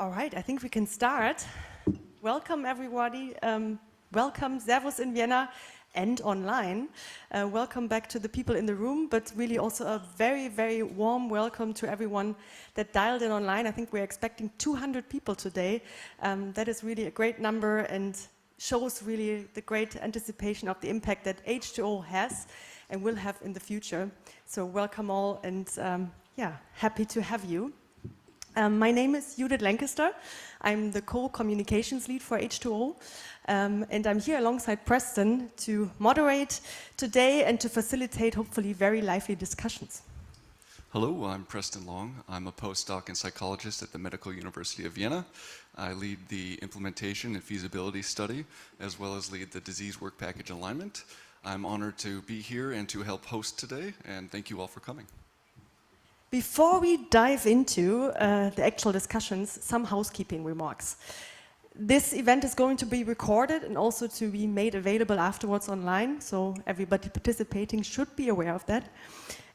All right, I think we can start. Welcome, everybody. Welcome, Servus in Vienna and online. Welcome back to the people in the room, but really also a very, very warm welcome to everyone that dialed in online. I think we're expecting 200 people today. That is really a great number and shows really the great anticipation of the impact that H2O has and will have in the future. So welcome all and yeah, happy to have you. My name is Judith Lancaster. I'm the co-communications lead for H2O, and I'm here alongside Preston to moderate today and to facilitate hopefully very lively discussions. Hello, I'm Preston Long. I'm a postdoc and psychologist at the Medical University of Vienna. I lead the implementation and feasibility study, as well as lead the disease work package alignment. I'm honored to be here and to help host today, and thank you all for coming. Before we dive into the actual discussions, some housekeeping remarks. This event is going to be recorded and also to be made available afterwards online, so everybody participating should be aware of that.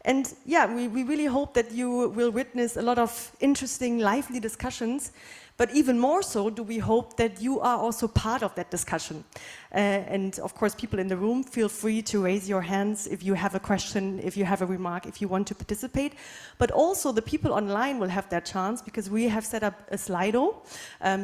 And yeah, we really hope that you will witness a lot of interesting, lively discussions, but even more so do we hope that you are also part of that discussion. And of course, people in the room, feel free to raise your hands if you have a question, if you have a remark, if you want to participate. But also the people online will have that chance because we have set up a Slido.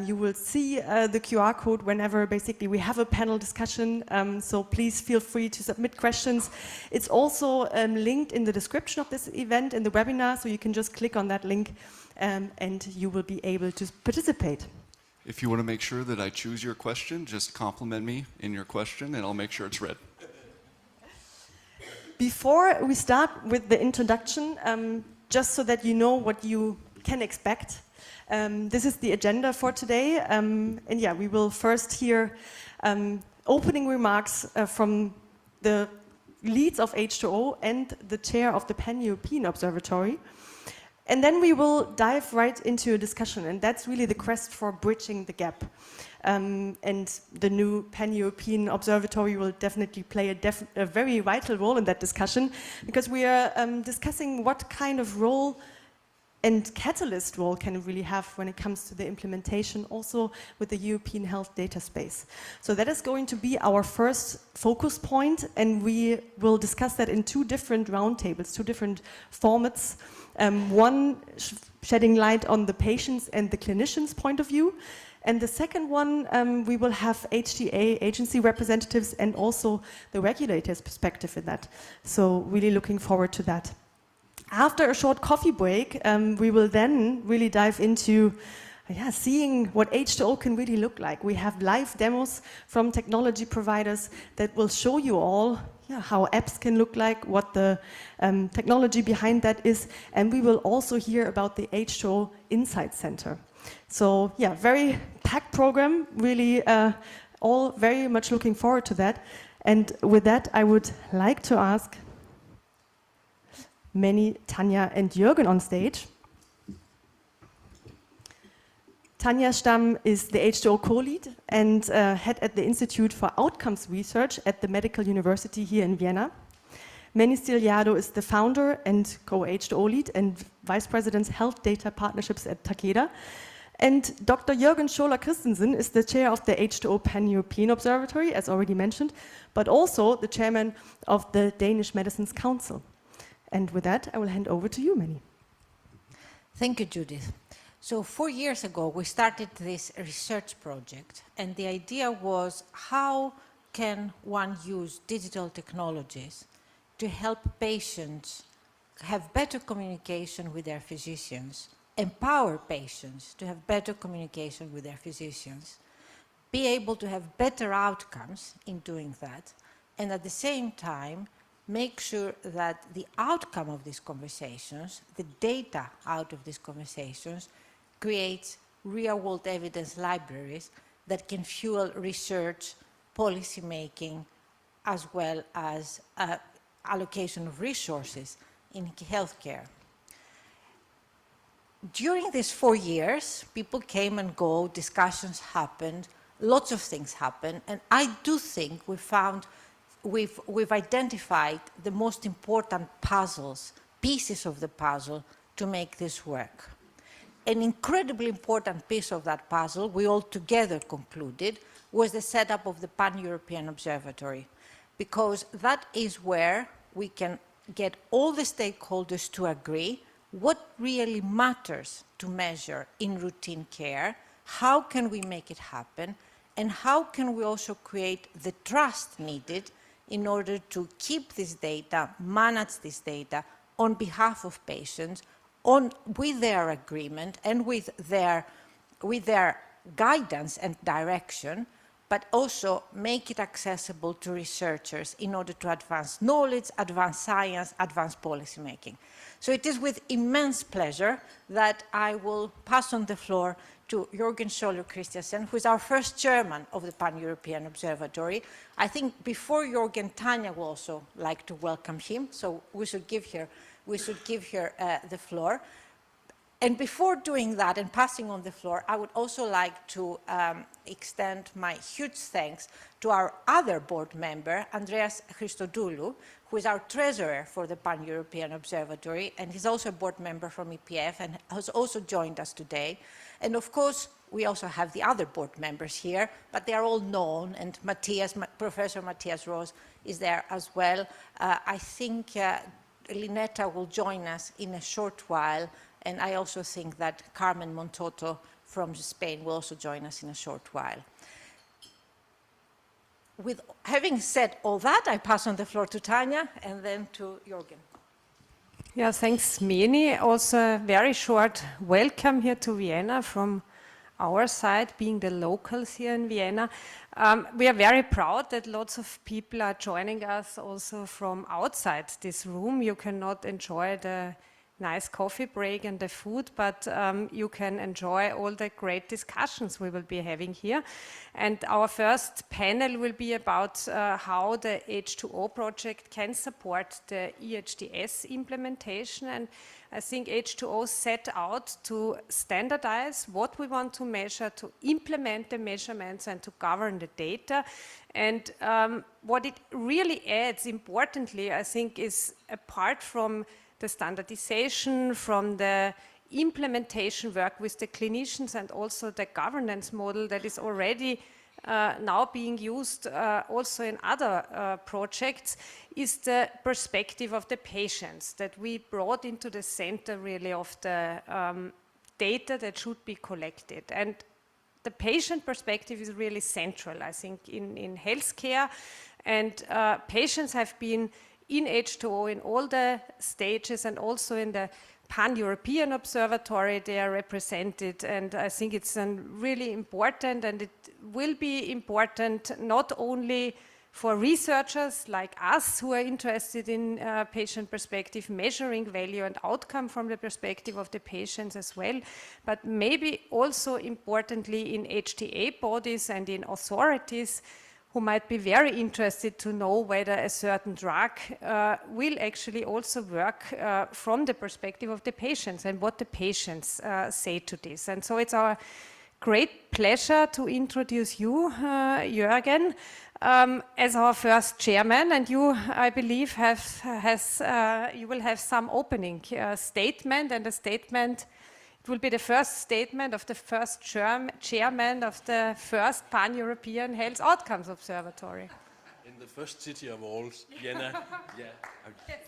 You will see the QR code whenever basically we have a panel discussion. So please feel free to submit questions. It's also linked in the description of this event in the webinar, so you can just click on that link and you will be able to participate. If you want to make sure that I choose your question, just compliment me in your question and I'll make sure it's read. Before we start with the introduction, just so that you know what you can expect, this is the agenda for today. And yeah, we will first hear opening remarks from the leads of H2O and the chair of the Pan-European Observatory. And then we will dive right into a discussion, and that's really the quest for bridging the gap. And the new Pan-European Observatory will definitely play a very vital role in that discussion, because we are discussing what kind of role and catalyst role can it really have when it comes to the implementation, also with the European health data space. So that is going to be our first focus point, and we will discuss that in two different roundtables, two different formats. One shedding light on the patients and the clinicians' point of view, and the second one we will have HTA agency representatives and also the regulators' perspective in that. So really looking forward to that. After a short coffee break, we will then really dive into seeing what H2O can really look like. We have live demos from technology providers that will show you all how apps can look like, what the technology behind that is, and we will also hear about the H2O Insight Center. So yeah, very packed program, really all very much looking forward to that. And with that, I would like to ask Manny, Tanja, and Jürgen on stage. Tanja Stamm is the H2O co-lead and head at the Institute for Outcomes Research at the Medical University here in Vienna. Manny Stiliado is the founder and co-H2O lead and vice president Health Data Partnerships at Takeda. And Dr. Jürgen Scholer-Christensen is the chair of the H2O Pan-European Observatory, as already mentioned, but also the chairman of the Danish Medicines Council. And with that, I will hand over to you, Manny. Thank you, Judith. So 4 years ago, we started this research project, and the idea was how can one use digital technologies to help patients have better communication with their physicians, empower patients to have better communication with their physicians, be able to have better outcomes in doing that, and at the same time, make sure that the outcome of these conversations, the data out of these conversations, creates real-world evidence libraries that can fuel research, policy making, as well as allocation of resources in healthcare. During these 4 years, people came and go, discussions happened, lots of things happened, and I do think we've identified the most important pieces of the puzzle to make this work. an incredibly important piece of that puzzle, we all together concluded, was the setup of the Pan-European Observatory, because that is where we can get all the stakeholders to agree what really matters to measure in routine care, how can we make it happen, and how can we also create the trust needed in order to keep this data, manage this data on behalf of patients, with their agreement and with their guidance and direction, but also make it accessible to researchers in order to advance knowledge, advance science, advance policymaking. So it is with immense pleasure that I will pass on the floor to Jürgen Scholler-Christiansen, who is our first chairman of the Pan-European Observatory. I think before Jürgen, Tanya will also like to welcome him, so we should give her the floor. And before doing that and passing on the floor, I would also like to extend my huge thanks to our other board member, Andreas Christodoulou, who is our treasurer for the Pan-European Observatory, and he's also a board member from EPF and has also joined us today. And of course, we also have the other board members here, but they are all known, and Professor Matthias Roos is there as well. I think Linetta will join us in a short while, and I also think that Carmen Montoto from Spain will also join us in a short while. With having said all that, I pass on the floor to Tanya and then to Jürgen. Yeah, thanks, Meni. Also, a very short welcome here to Vienna from our side, being the locals here in Vienna. We are very proud that lots of people are joining us also from outside this room. You cannot enjoy the nice coffee break and the food, but you can enjoy all the great discussions we will be having here. And our first panel will be about how the H2O project can support the EHDS implementation. And I think H2O set out to standardize what we want to measure, to implement the measurements and to govern the data. And what it really adds, importantly, I think, is apart from the standardization, from the implementation work with the clinicians and also the governance model that is already now being used also in other projects, is the perspective of the patients that we brought into the center really of the data that should be collected. And the patient perspective is really central, I think, in healthcare, and patients have been in H2O in all the stages, and also in the Pan-European Observatory they are represented, and I think it's really important, and it will be important not only for researchers like us who are interested in patient perspective, measuring value and outcome from the perspective of the patients as well, but maybe also importantly in HTA bodies and in authorities who might be very interested to know whether a certain drug will actually also work from the perspective of the patients and what the patients say to this. And so it's our great pleasure to introduce you, Jürgen, as our first chairman, and you, I believe, you will have some opening statement, and the statement, it will be the first statement of the first chairman of the first Pan-European Health Outcomes Observatory. In the first city of all, Vienna. Yeah. Yes.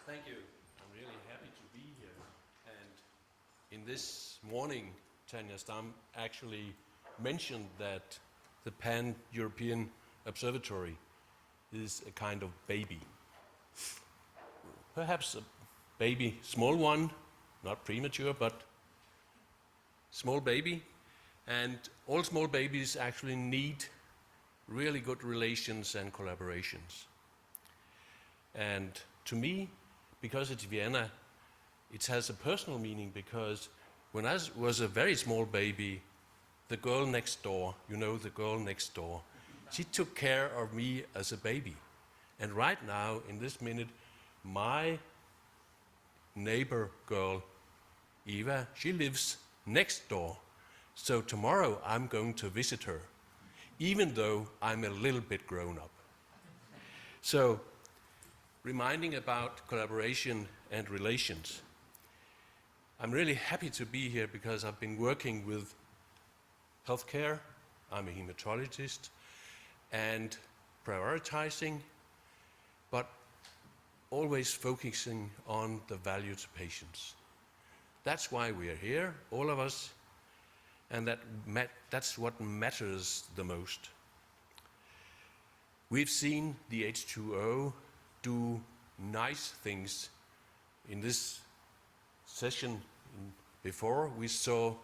Thank you. I'm really happy to be here. And in this morning, Tanya Stam actually mentioned that the Pan-European Observatory is a kind of baby. Perhaps a baby, small one, not premature, but small baby. And all small babies actually need really good relations and collaborations. And to me, because it's Vienna, it has a personal meaning, because when I was a very small baby, the girl next door, you know, the girl next door, she took care of me as a baby. And right now, in this minute, my neighbor girl, Eva, she lives next door. So tomorrow I'm going to visit her, even though I'm a little bit grown up. So reminding about collaboration and relations. I'm really happy to be here because I've been working with healthcare. I'm a hematologist, and prioritizing, but always focusing on the value to patients. That's why we are here, all of us, and that's what matters the most. We've seen the H2O do nice things. In this session before, we saw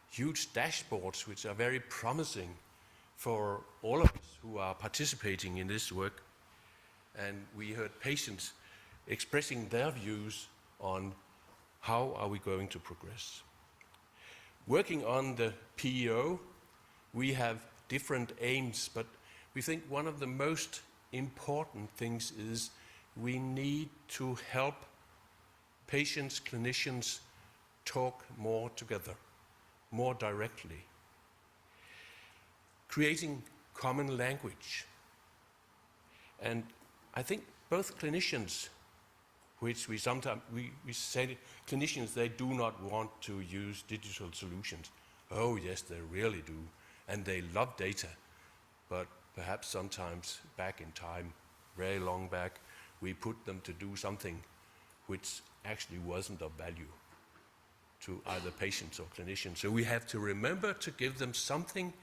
huge dashboards which are very promising for all of us who are participating in this work. And we heard patients expressing their views on how are we going to progress. Working on the PEO, we have different aims, but we think one of the most important things is we need to help patients, clinicians talk more together, more directly. Creating common language. And I think both clinicians, which we sometimes, we say clinicians, they do not want to use digital solutions. Oh yes, they really do. And they love data. But perhaps sometimes back in time, very long back, we put them to do something which actually wasn't of value to either patients or clinicians. So we have to remember to give them something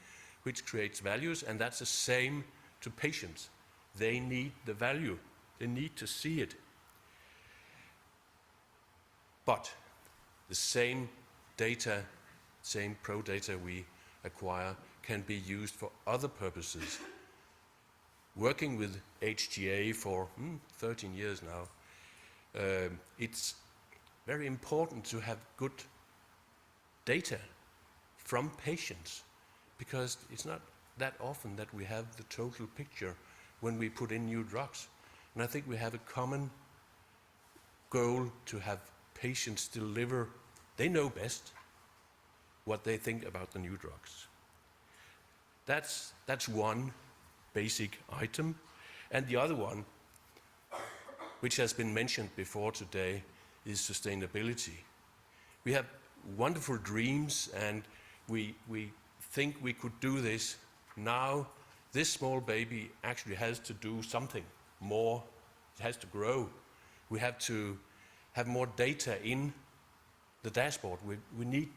which creates values, and that's the same to patients. They need the value. They need to see it. But the same data, same pro data we acquire can be used for other purposes. Working with HTA for 13 years now, it's very important to have good data from patients, because it's not that often that we have the total picture when we put in new drugs. And I think we have a common goal to have patients deliver, they know best what they think about the new drugs. That's one basic item. And the other one, which has been mentioned before today, is sustainability. We have wonderful dreams, and we think we could do this. Now, this small baby actually has to do something more. It has to grow. We have to have more data in the dashboard. We need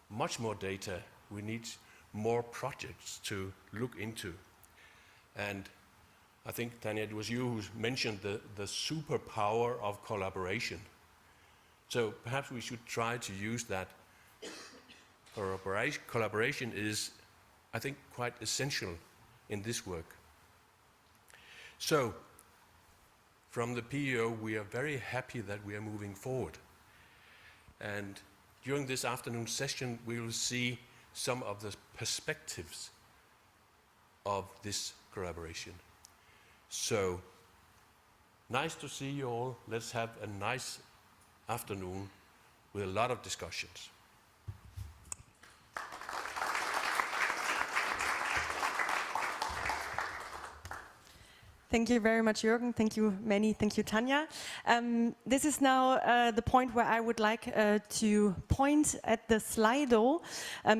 much more data. We need more projects to look into. And I think, Tanya, it was you who mentioned the superpower of collaboration. So perhaps we should try to use that. Collaboration is, I think, quite essential in this work. So, from the PEO, we are very happy that we are moving forward. And during this afternoon session, we will see some of the perspectives of this collaboration. So, nice to see you all. Let's have a nice afternoon with a lot of discussions. Thank you very much, Jürgen. Thank you, Manny. Thank you, Tanya. This is now the point where I would like to point at the Slido.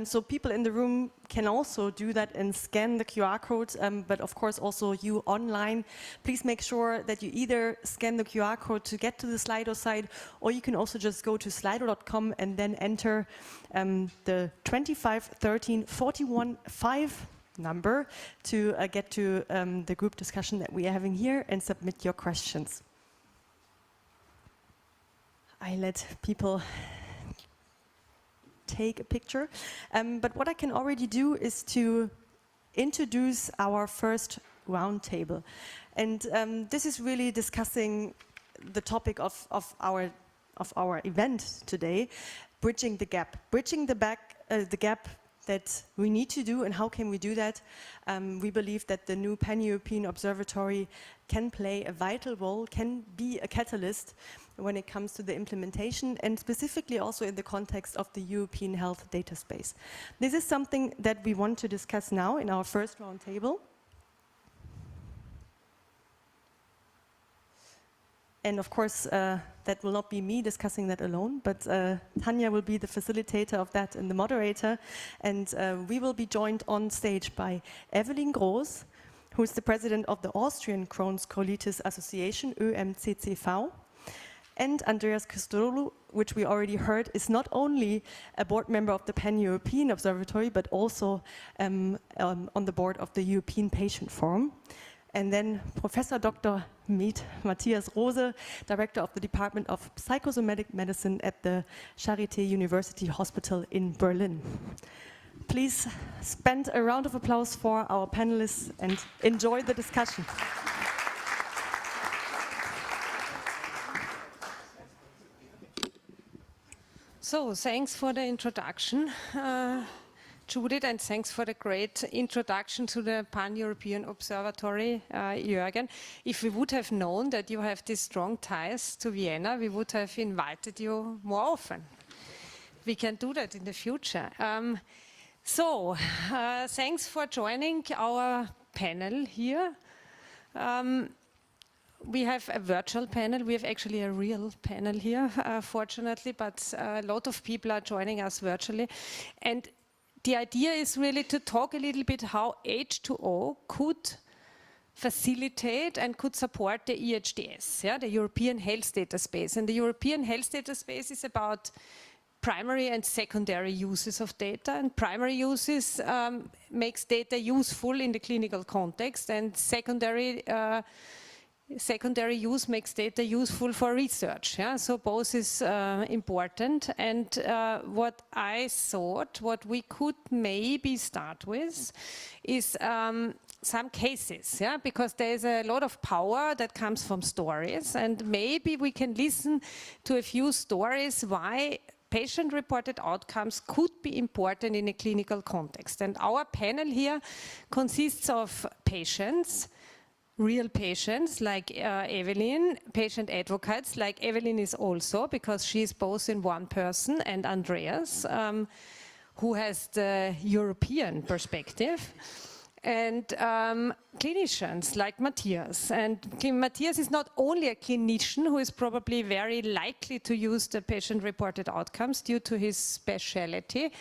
So people in the room can also do that and scan the QR code, but of course also you online. Please make sure that you either scan the QR code to get to the Slido site, or you can also just go to slido.com and then enter the 251341.5 number to get to the group discussion that we are having here and submit your questions. I let people take a picture, but what I can already do is to introduce our first roundtable. And this is really discussing the topic of our event today, bridging the gap. Bridging the gap that we need to do, and how can we do that? We believe that the new Pan-European Observatory can play a vital role, can be a catalyst when it comes to the implementation, and specifically also in the context of the European health data space. This is something that we want to discuss now in our first roundtable. And of course, that will not be me discussing that alone, but Tanja will be the facilitator of that and the moderator. And we will be joined on stage by Evelyn Groß, who is the president of the Austrian Crohn's Colitis Association, ÖMCCV. And Andreas Christodoulou, which we already heard, is not only a board member of the Pan-European Observatory, but also on the board of the European Patient Forum. And then Professor Dr. Matthias Rose, director of the Department of Psychosomatic Medicine at the Charité University Hospital in Berlin. Please spend a round of applause for our panelists and enjoy the discussion. So, thanks for the introduction, Judith, and thanks for the great introduction to the Pan-European Observatory, Jürgen. If we would have known that you have these strong ties to Vienna, we would have invited you more often. We can do that in the future. Thanks for joining our panel here. We have a virtual panel. We have actually a real panel here, fortunately, but a lot of people are joining us virtually. And the idea is really to talk a little bit how H2O could facilitate and could support the EHDS, the European Health Data Space. And the European Health Data Space is about primary and secondary uses of data. And primary uses makes data useful in the clinical context, and secondary use makes data useful for research. So both is important. And what I thought, what we could maybe start with is some cases, because there is a lot of power that comes from stories, and maybe we can listen to a few stories why patient-reported outcomes could be important in a clinical context. And our panel here consists of patients, real patients like Evelyn, patient advocates like Evelyn is also, because she is both in one person, and Andreas, who has the European perspective, and clinicians like Matthias. And Matthias is not only a clinician who is probably very likely to use the patient-reported outcomes due to his specialty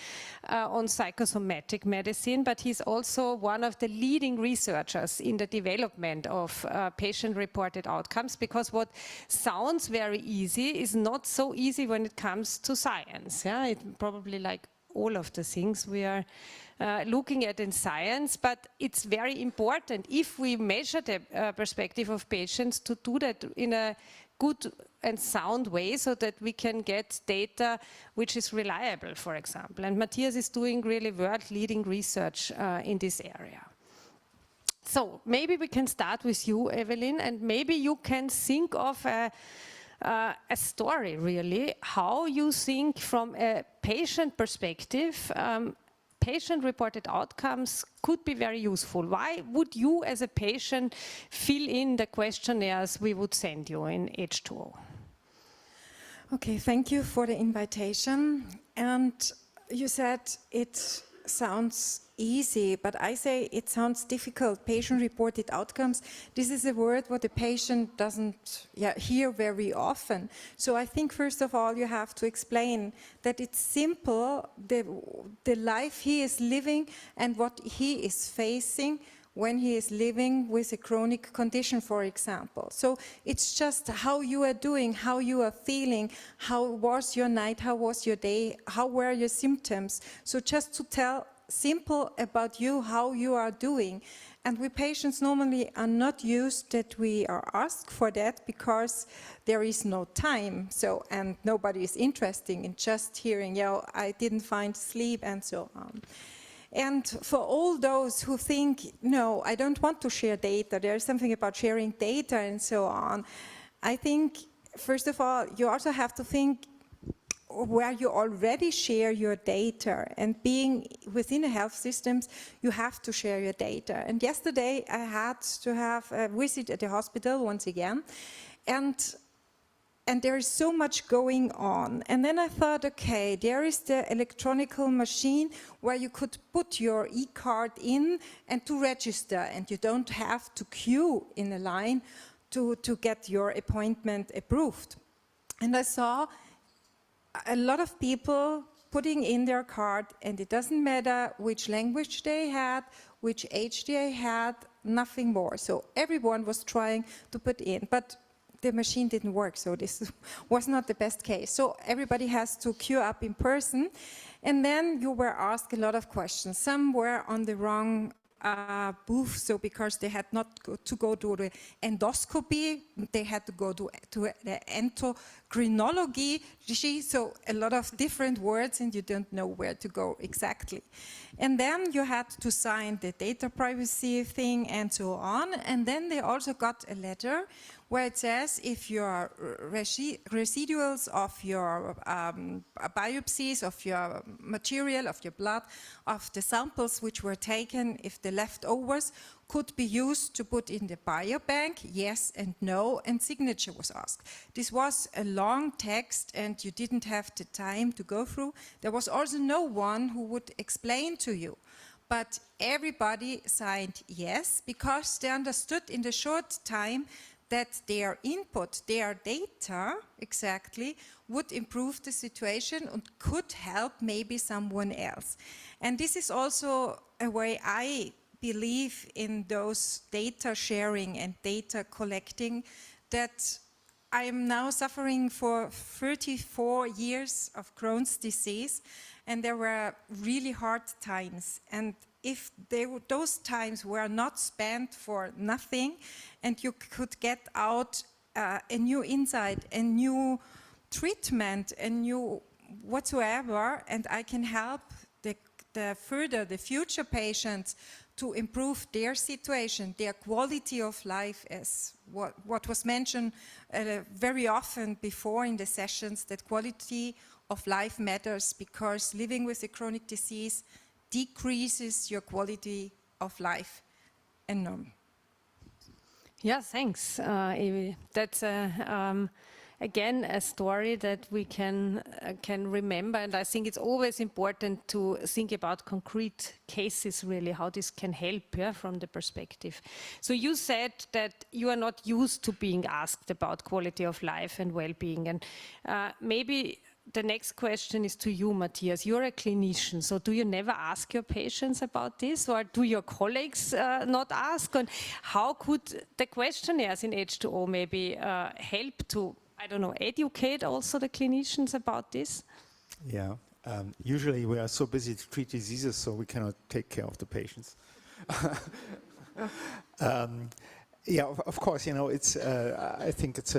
on psychosomatic medicine, but he's also one of the leading researchers in the development of patient-reported outcomes, because what sounds very easy is not so easy when it comes to science. It's probably like all of the things we are looking at in science, but it's very important if we measure the perspective of patients to do that in a good and sound way, so that we can get data which is reliable, for example. And Matthias is doing really world-leading research in this area. So maybe we can start with you, Evelyn, and maybe you can think of a story, really, how you think from a patient perspective patient-reported outcomes could be very useful. Why would you, as a patient, fill in the questionnaires we would send you in H2O? Okay, thank you for the invitation. And you said it sounds easy, but I say it sounds difficult. Patient-reported outcomes, this is a word what the patient doesn't hear very often. So I think first of all you have to explain that it's simple, the life he is living and what he is facing when he is living with a chronic condition, for example. So it's just how you are doing, how you are feeling, how was your night, how was your day, how were your symptoms. So just to tell simple about you, how you are doing. And we patients normally are not used that we are asked for that, because there is no time. So, and nobody is interested in just hearing, I didn't find sleep and so on. And for all those who think, no, I don't want to share data, there's something about sharing data and so on, I think, first of all, you also have to think where you already share your data, and being within the health systems, you have to share your data. And yesterday I had to have a visit at the hospital once again, and there is so much going on. And then I thought, okay, there is the electronic machine where you could put your e-card in and to register, and you don't have to queue in a line to get your appointment approved. And I saw a lot of people putting in their card, and it doesn't matter which language they had, which age they had, nothing more. So everyone was trying to put in, but the machine didn't work, so this was not the best case. So everybody has to queue up in person, and then you were asked a lot of questions. Some were on the wrong booth, so because they had not to go to the endoscopy, they had to go to the endocrinology, so a lot of different words and you don't know where to go exactly. And then you had to sign the data privacy thing and so on, and then they also got a letter where it says if your residuals of your biopsies, of your material, of your blood, of the samples which were taken, if the leftovers could be used to put in the biobank, yes and no, and signature was asked. This was a long text and you didn't have the time to go through. There was also no one who would explain to you. But everybody signed yes, because they understood in the short time that their input, their data, exactly, would improve the situation and could help maybe someone else. And this is also a way I believe in those data sharing and data collecting, that I am now suffering for 34 years of Crohn's disease, and there were really hard times. And if those times were not spent for nothing, and you could get out a new insight, a new treatment, a new whatsoever, and I can help the future patients to improve their situation, their quality of life, as what was mentioned very often before in the sessions, that quality of life matters because living with a chronic disease decreases your quality of life enormously. Yeah, thanks, Evi. That's again a story that we can remember, and I think it's always important to think about concrete cases, really, how this can help, yeah, from the perspective. So you said that you are not used to being asked about quality of life and well-being, and maybe the next question is to you, Matthias. You're a clinician, so do you never ask your patients about this, or do your colleagues not ask? And how could the questionnaires in H2O maybe help to, I don't know, educate also the clinicians about this? Yeah, usually we are so busy to treat diseases, so we cannot take care of the patients. Yeah, of course, you know, it's. I think it's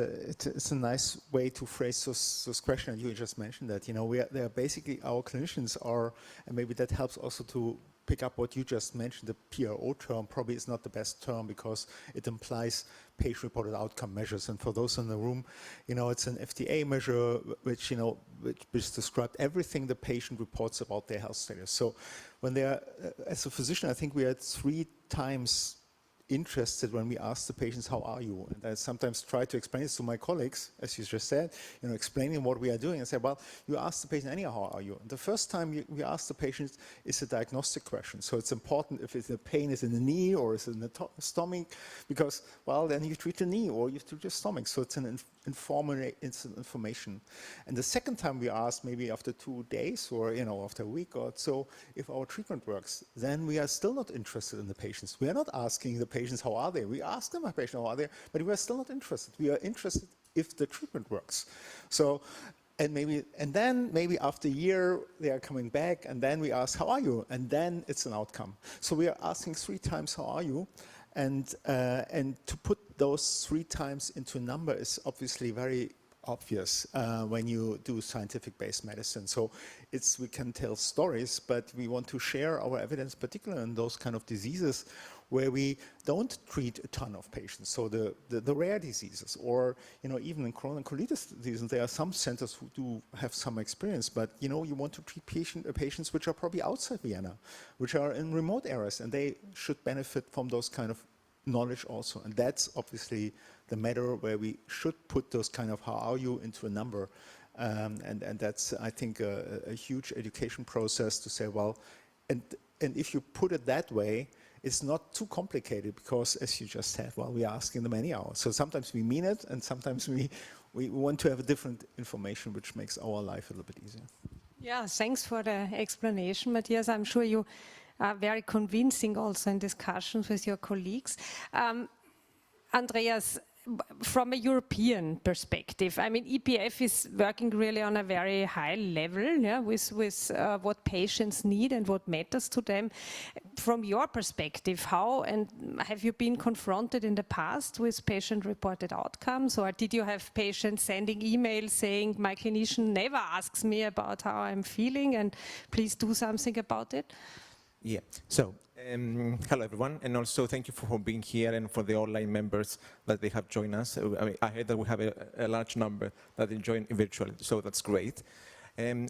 a nice way to phrase those questions. You just mentioned that, you know, they are basically our clinicians are, and maybe that helps also to pick up what you just mentioned. The PRO term probably is not the best term because it implies patient-reported outcome measures. And for those in the room, you know, it's an FDA measure which, you know, which described everything the patient reports about their health status. So when they are, as a physician, I think we are 3 times interested when we ask the patients, how are you? And I sometimes try to explain this to my colleagues, as you just said, you know, explaining what we are doing, and say, well, you ask the patient anyhow, how are you? And the first time we ask the patient is a diagnostic question. So it's important if the pain is in the knee or is in the stomach, because, well, then you treat the knee or you treat your stomach. So it's an information. And the second time we ask, maybe after 2 days or, you know, after a week or so, if our treatment works, then we are still not interested in the patients. We are not asking the patients, how are they? We ask them, how are they? But we are still not interested. We are interested if the treatment works. So, and then maybe after a year, they are coming back, and then we ask, how are you? And then it's an outcome. So we are asking 3 times, how are you? And to put those 3 times into a number is obviously very obvious when you do scientific-based medicine. So we can tell stories, but we want to share our evidence, particularly in those kind of diseases where we don't treat a ton of patients. So the rare diseases, or, you know, even in chronic colitis disease, there are some centers who do have some experience, but, you know, you want to treat patients which are probably outside Vienna, which are in remote areas, and they should benefit from those kind of knowledge also. And that's obviously the matter where we should put those kind of how are you into a number. And that's, I think, a huge education process to say, well, and if you put it that way, it's not too complicated because, as you just said, well, we ask in the many hours. So sometimes we mean it, and sometimes we want to have a different information, which makes our life a little bit easier. Yeah, thanks for the explanation, Matthias. I'm sure you are very convincing also in discussions with your colleagues. Andreas, from a European perspective, I mean, EPF is working really on a very high level, yeah, with what patients need and what matters to them. From your perspective, how and have you been confronted in the past with patient-reported outcomes, or did you have patients sending emails saying, my clinician never asks me about how I'm feeling and please do something about it? Yeah, so hello everyone, and also thank you for being here and for the online members that they have joined us. I heard that we have a large number that they join virtually, so that's great.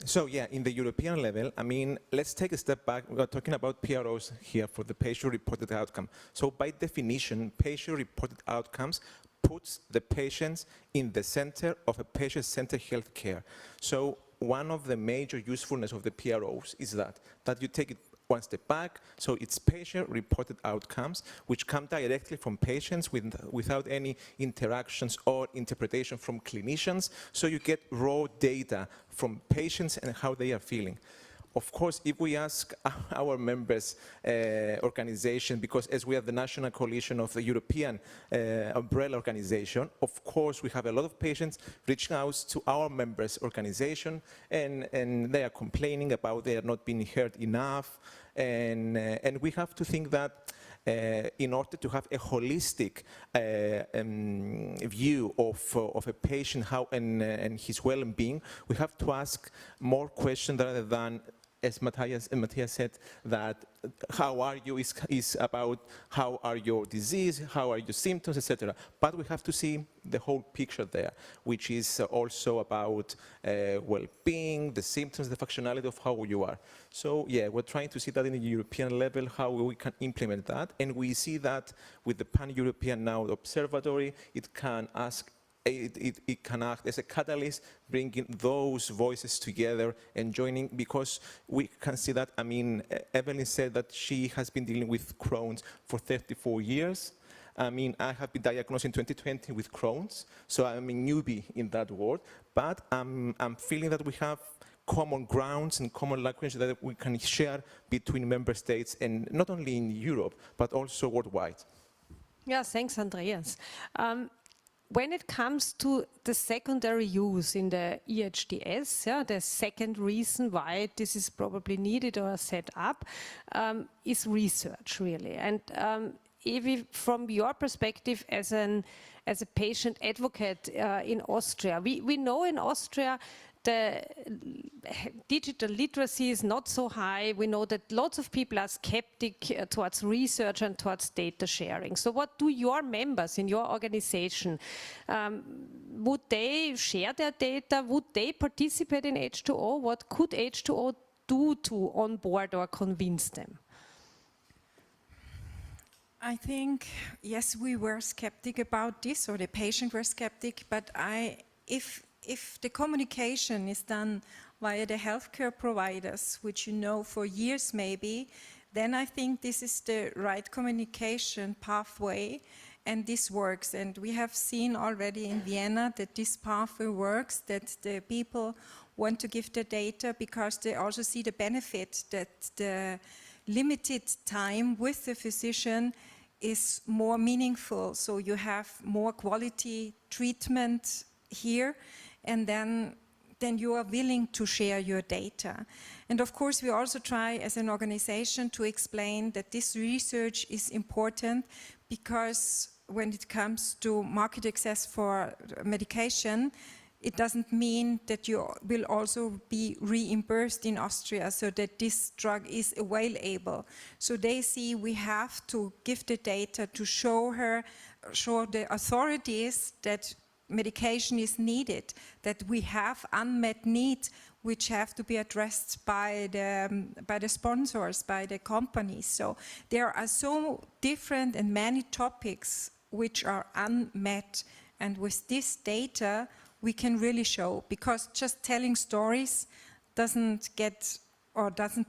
So yeah, in the European level, I mean, let's take a step back. We're talking about PROs here for the patient-reported outcome. So by definition, patient-reported outcomes puts the patients in the center of a patient-centered healthcare. So one of the major usefulness of the PROs is that you take it one step back, so it's patient-reported outcomes which come directly from patients without any interactions or interpretation from clinicians, so you get raw data from patients and how they are feeling. Of course, if we ask our members' organization, because as we are the national coalition of the European umbrella organization, of course we have a lot of patients reaching out to our members' organization, and they are complaining about they are not being heard enough, and we have to think that in order to have a holistic view of a patient and his well-being, we have to ask more questions rather than, as Matthias said, that how are you is about how are your disease, how are your symptoms, etc. But we have to see the whole picture there, which is also about well-being, the symptoms, the functionality of how you are. So yeah, we're trying to see that in the European level, how we can implement that. And we see that with the Pan-European now Observatory, it can act as a catalyst, bringing those voices together and joining, because we can see that, I mean, Evelyn said that she has been dealing with Crohn's for 34 years. I mean, I have been diagnosed in 2020 with Crohn's, so I'm a newbie in that world, but I'm feeling that we have common grounds and common language that we can share between member states, and not only in Europe, but also worldwide. Yeah, thanks, Andreas. When it comes to the secondary use in the EHDS, yeah, the second reason why this is probably needed or set up is research, really. And Evi, from your perspective as a patient advocate in Austria, we know in Austria the digital literacy is not so high. We know that lots of people are skeptic towards research and towards data sharing. So what do your members in your organization, would they share their data? Would they participate in H2O? What could H2O do to onboard or convince them? I think, yes, we were skeptic about this, or the patient were skeptic, but if the communication is done via the healthcare providers, which you know for years maybe, then I think this is the right communication pathway, and this works. And we have seen already in Vienna that this pathway works, that the people want to give their data because they also see the benefit that the limited time with the physician is more meaningful. So you have more quality treatment here, and then you are willing to share your data. And of course, we also try as an organization to explain that this research is important, because when it comes to market access for medication, it doesn't mean that you will also be reimbursed in Austria, so that this drug is available. So they see we have to give the data to show the authorities that medication is needed, that we have unmet needs which have to be addressed by the sponsors, by the companies. So there are so different and many topics which are unmet, and with this data we can really show, because just telling stories doesn't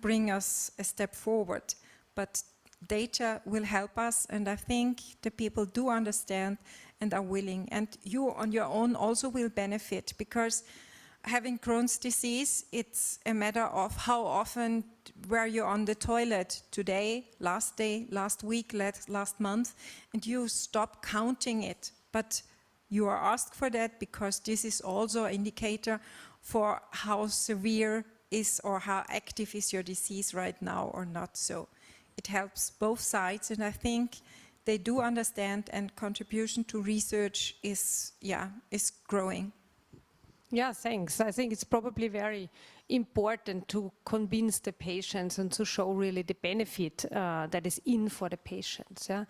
bring us a step forward, but data will help us, and I think the people do understand and are willing. And you on your own also will benefit, because having Crohn's disease, it's a matter of how often were you on the toilet today, last week, last month, and you stop counting it. But you are asked for that because this is also an indicator for how severe is or how active is your disease right now or not. So it helps both sides, and I think they do understand, and contribution to research is growing. Yeah, thanks. I think it's probably very important to convince the patients and to show really the benefit that is in for the patients. Yeah?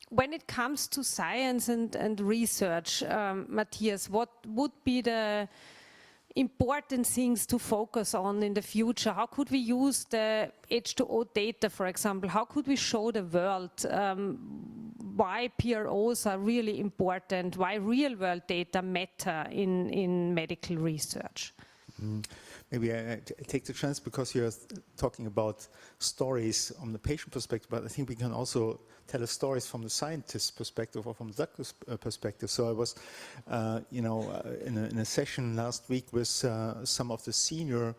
When it comes to science and research, Matthias, what would be the important things to focus on in the future? How could we use the H2O data, for example? How could we show the world why PROs are really important, why real-world data matter in medical research? Maybe I take the chance, because you're talking about stories on the patient perspective, but I think we can also tell stories from the scientist's perspective or from the doctor's perspective. So I was, in a session last week with some of the senior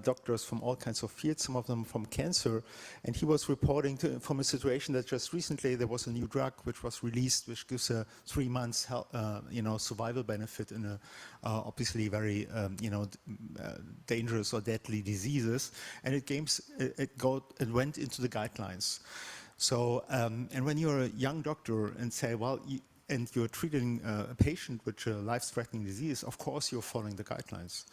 doctors from all kinds of fields, some of them from cancer, and he was reporting from a situation that just recently there was a new drug which was released, which gives a 3 months survival benefit in a obviously very dangerous or deadly diseases, and it went into the guidelines. So, and when you're a young doctor and say, well, and you're treating a patient with a life-threatening disease, of course you're following the guidelines.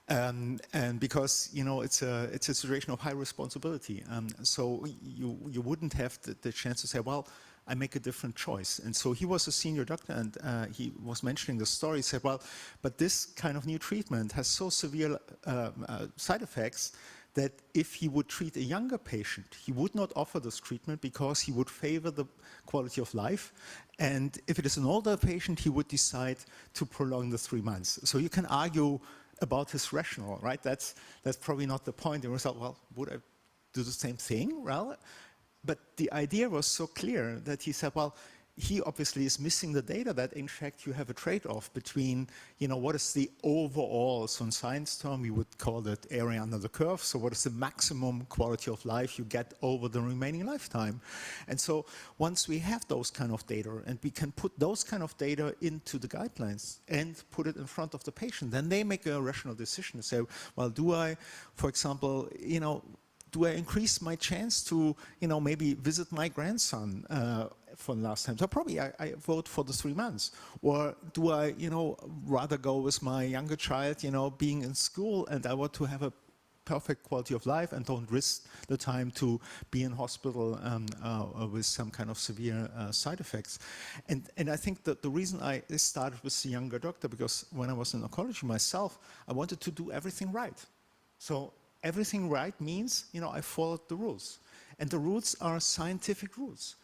And because, it's a situation of high responsibility. So you wouldn't have the chance to say, well, I make a different choice. And so he was a senior doctor, and he was mentioning the story. He said, well, but this kind of new treatment has so severe side effects that if he would treat a younger patient, he would not offer this treatment because he would favor the quality of life. And if it is an older patient, he would decide to prolong the 3 months. So you can argue about his rationale, right? That's probably not the point. And we thought, well, would I do the same thing? Well, but the idea was so clear that he said, well, he obviously is missing the data that in fact you have a trade-off between, what is the overall, so in science term we would call that area under the curve, so what is the maximum quality of life you get over the remaining lifetime. And so once we have those kind of data and we can put those kind of data into the guidelines and put it in front of the patient, then they make a rational decision to say, well, do I, for example, do I increase my chance to, maybe visit my grandson for the last time? So probably I vote for the 3 months. Or do I, rather go with my younger child, being in school, and I want to have a perfect quality of life and don't risk the time to be in hospital with some kind of severe side effects. And I think that the reason I started with the younger doctor, because when I was in oncology myself, I wanted to do everything right. So everything right means, I followed the rules. And the rules are scientific rules.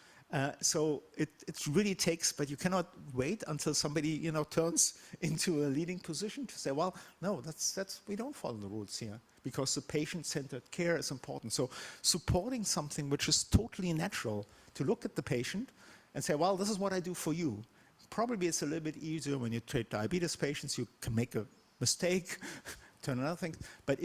So it really takes, but you cannot wait until somebody, turns into a leading position to say, well, no, we don't follow the rules here, because the patient-centered care is important. So supporting something which is totally natural, to look at the patient and say, well, this is what I do for you. Probably it's a little bit easier when you treat diabetes patients, you can make a mistake, turn another thing. But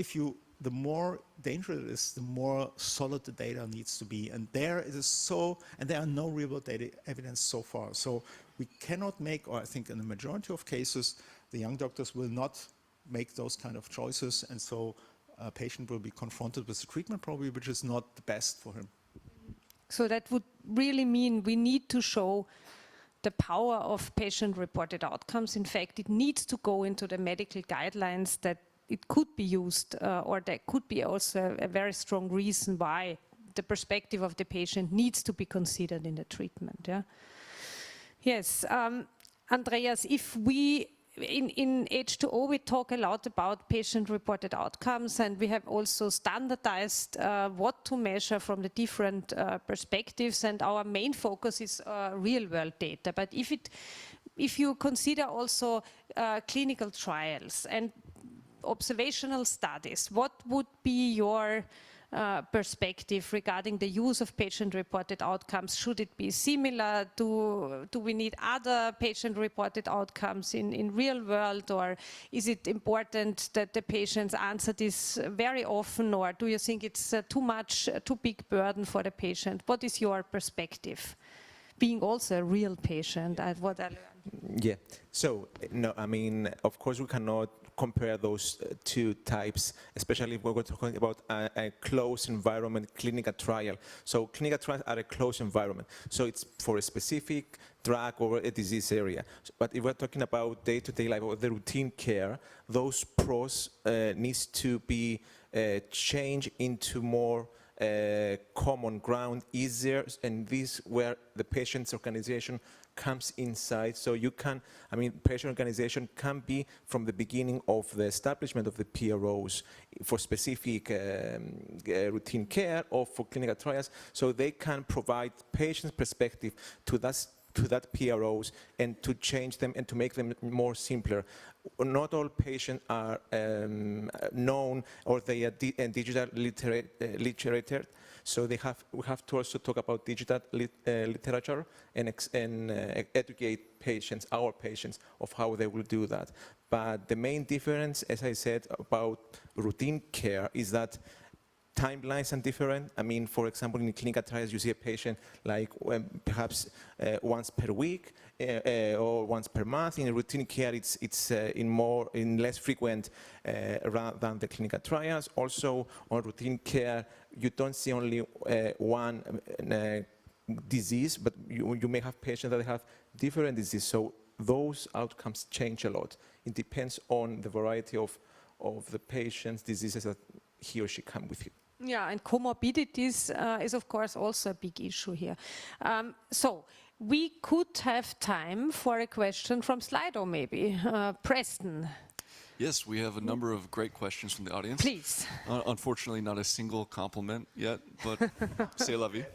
the more dangerous it is, the more solid the data needs to be. And there are no real data evidence so far. So we cannot make, or I think in the majority of cases, the young doctors will not make those kind of choices. And so a patient will be confronted with a treatment probably which is not the best for him. So that would really mean we need to show the power of patient-reported outcomes. In fact, it needs to go into the medical guidelines that it could be used, or there could be also a very strong reason why the perspective of the patient needs to be considered in the treatment. Yeah. Yes, Andreas, if we, in H2O, we talk a lot about patient-reported outcomes, and we have also standardized what to measure from the different perspectives, and our main focus is real-world data. But if you consider also clinical trials and observational studies, what would be your perspective regarding the use of patient-reported outcomes? Should it be similar? Do we need other patient-reported outcomes in real world, or is it important that the patients answer this very often, or do you think it's too big burden for the patient? What is your perspective? Being also a real patient, what I learned. Yeah, so, no, I mean, of course we cannot compare those two types, especially when we're talking about a closed environment clinical trial. So clinical trials are a closed environment. So it's for a specific drug or a disease area. But if we're talking about day-to-day life or the routine care, those pros needs to be changed into more common ground, easier, and this where the patient's organization comes inside. So you can, I mean, patient organization can be from the beginning of the establishment of the PROs for specific routine care or for clinical trials, so they can provide patient perspective to that PROs and to change them and to make them more simpler. Not all patients are known or they are digital literate, so we have to also talk about digital literature and educate patients, our patients, of how they will do that. But the main difference, as I said, about routine care is that timelines are different. I mean, for example, in clinical trials, you see a patient like perhaps once per week or once per month. In routine care, it's in less frequent rather than the clinical trials. Also, on routine care, you don't see only one disease, but you may have patients that have different diseases. So those outcomes change a lot. It depends on the variety of the patient's diseases that he or she come with you. Yeah, and comorbidities is of course also a big issue here. So we could have time for a question from Slido maybe. Preston. Yes, we have a number of great questions from the audience. Please. Unfortunately, not a single compliment yet, but c'est la vie.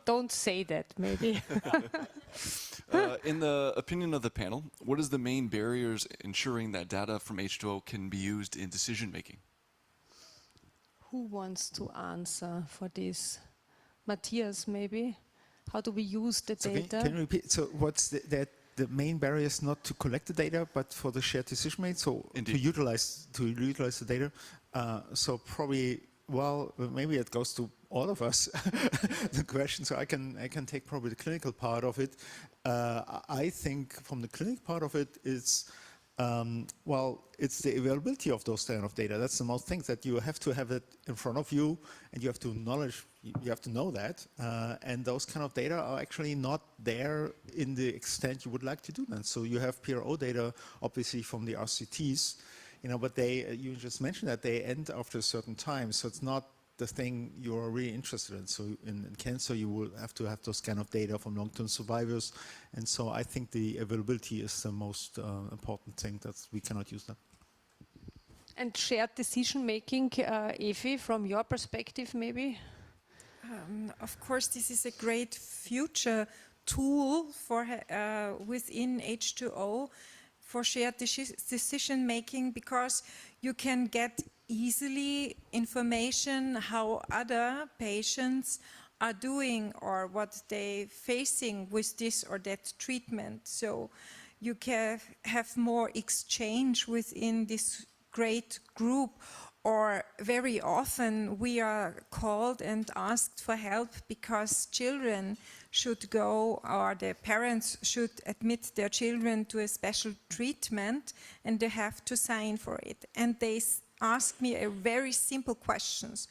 Don't say that, maybe. In the opinion of the panel, what is the main barriers ensuring that data from H2O can be used in decision making? Who wants to answer for this? Matthias, maybe? How do we use the data? Can you repeat? So what's the main barrier is not to collect the data, but for the shared decision making, so to utilize the data. So probably, well, maybe it goes to all of us, the question. So I can take probably the clinical part of it. I think from the clinic part of it, it's it's the availability of those kind of data. That's the most thing, that you have to have it in front of you, and you have to know that. And those kind of data are actually not there in the extent you would like to do them. So you have PRO data, obviously from the RCTs, but you just mentioned that they end after a certain time. So it's not the thing you're really interested in. So in cancer, you will have to have those kind of data from long-term survivors. And so I think the availability is the most important thing, that we cannot use that. And shared decision-making, Evi, from your perspective, maybe? Of course, this is a great future tool for within H2O for shared decision-making, because you can get easily information how other patients are doing or what they're facing with this or that treatment. So you can have more exchange within this great group. Or very often we are called and asked for help because children should go, or their parents should admit their children to a special treatment, and they have to sign for it. And they ask me a very simple questions.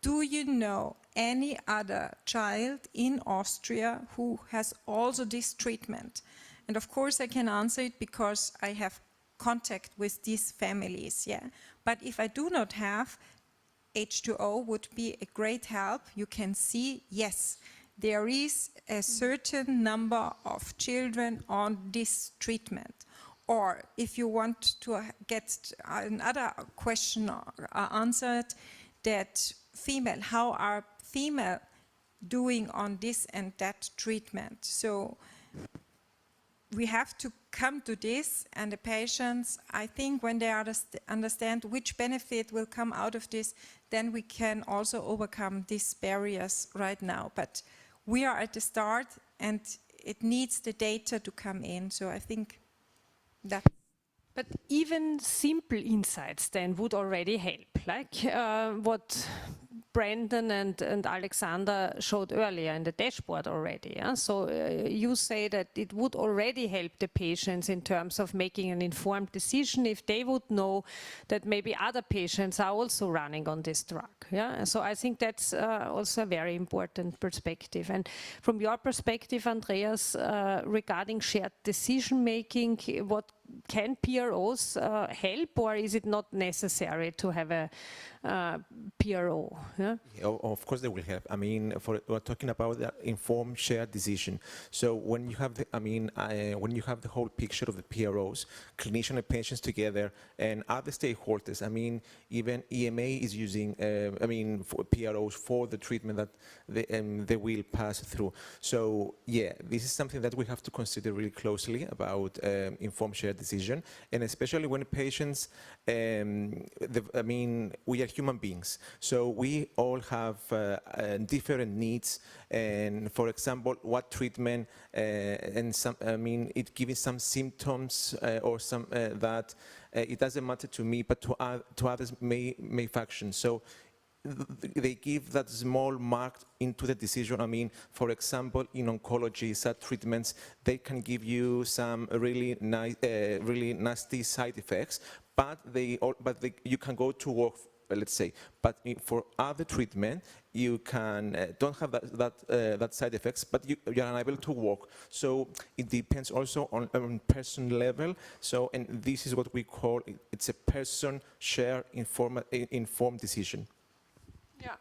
Do you know any other child in Austria who has also this treatment? And of course I can answer it because I have contact with these families, yeah. But if I do not have, H2O would be a great help. You can see, yes, there is a certain number of children on this treatment. Or if you want to get another question answered, that female, how are female doing on this and that treatment? So we have to come to this, and the patients, I think when they understand which benefit will come out of this, then we can also overcome these barriers right now. But we are at the start, and it needs the data to come in. So I think that. But even simple insights then would already help, like what Brandon and Alexander showed earlier in the dashboard already. Yeah? So you say that it would already help the patients in terms of making an informed decision if they would know that maybe other patients are also running on this drug. Yeah? So I think that's also a very important perspective. And from your perspective, Andreas, regarding shared decision making, what can PROs help, or is it not necessary to have a PRO? Yeah? Of course they will help. I mean, we're talking about the informed shared decision. So when you have the, when you have the whole picture of the PROs, clinician and patients together, and other stakeholders, I mean, even EMA is using, for PROs for the treatment that they will pass through. So yeah, this is something that we have to consider really closely about informed shared decision, and especially when patients, we are human beings, so we all have different needs, and for example, what treatment and some, it giving some symptoms or some that it doesn't matter to me, but to others may function. So they give that small mark into the decision. For example, in oncology, such treatments, they can give you some really nice, really nasty side effects, but you can go to work, let's say. But for other treatment, you can don't have that side effects, but you are unable to work. So it depends also on person level. So, and this is what we call it's a person share informed decision. Yeah,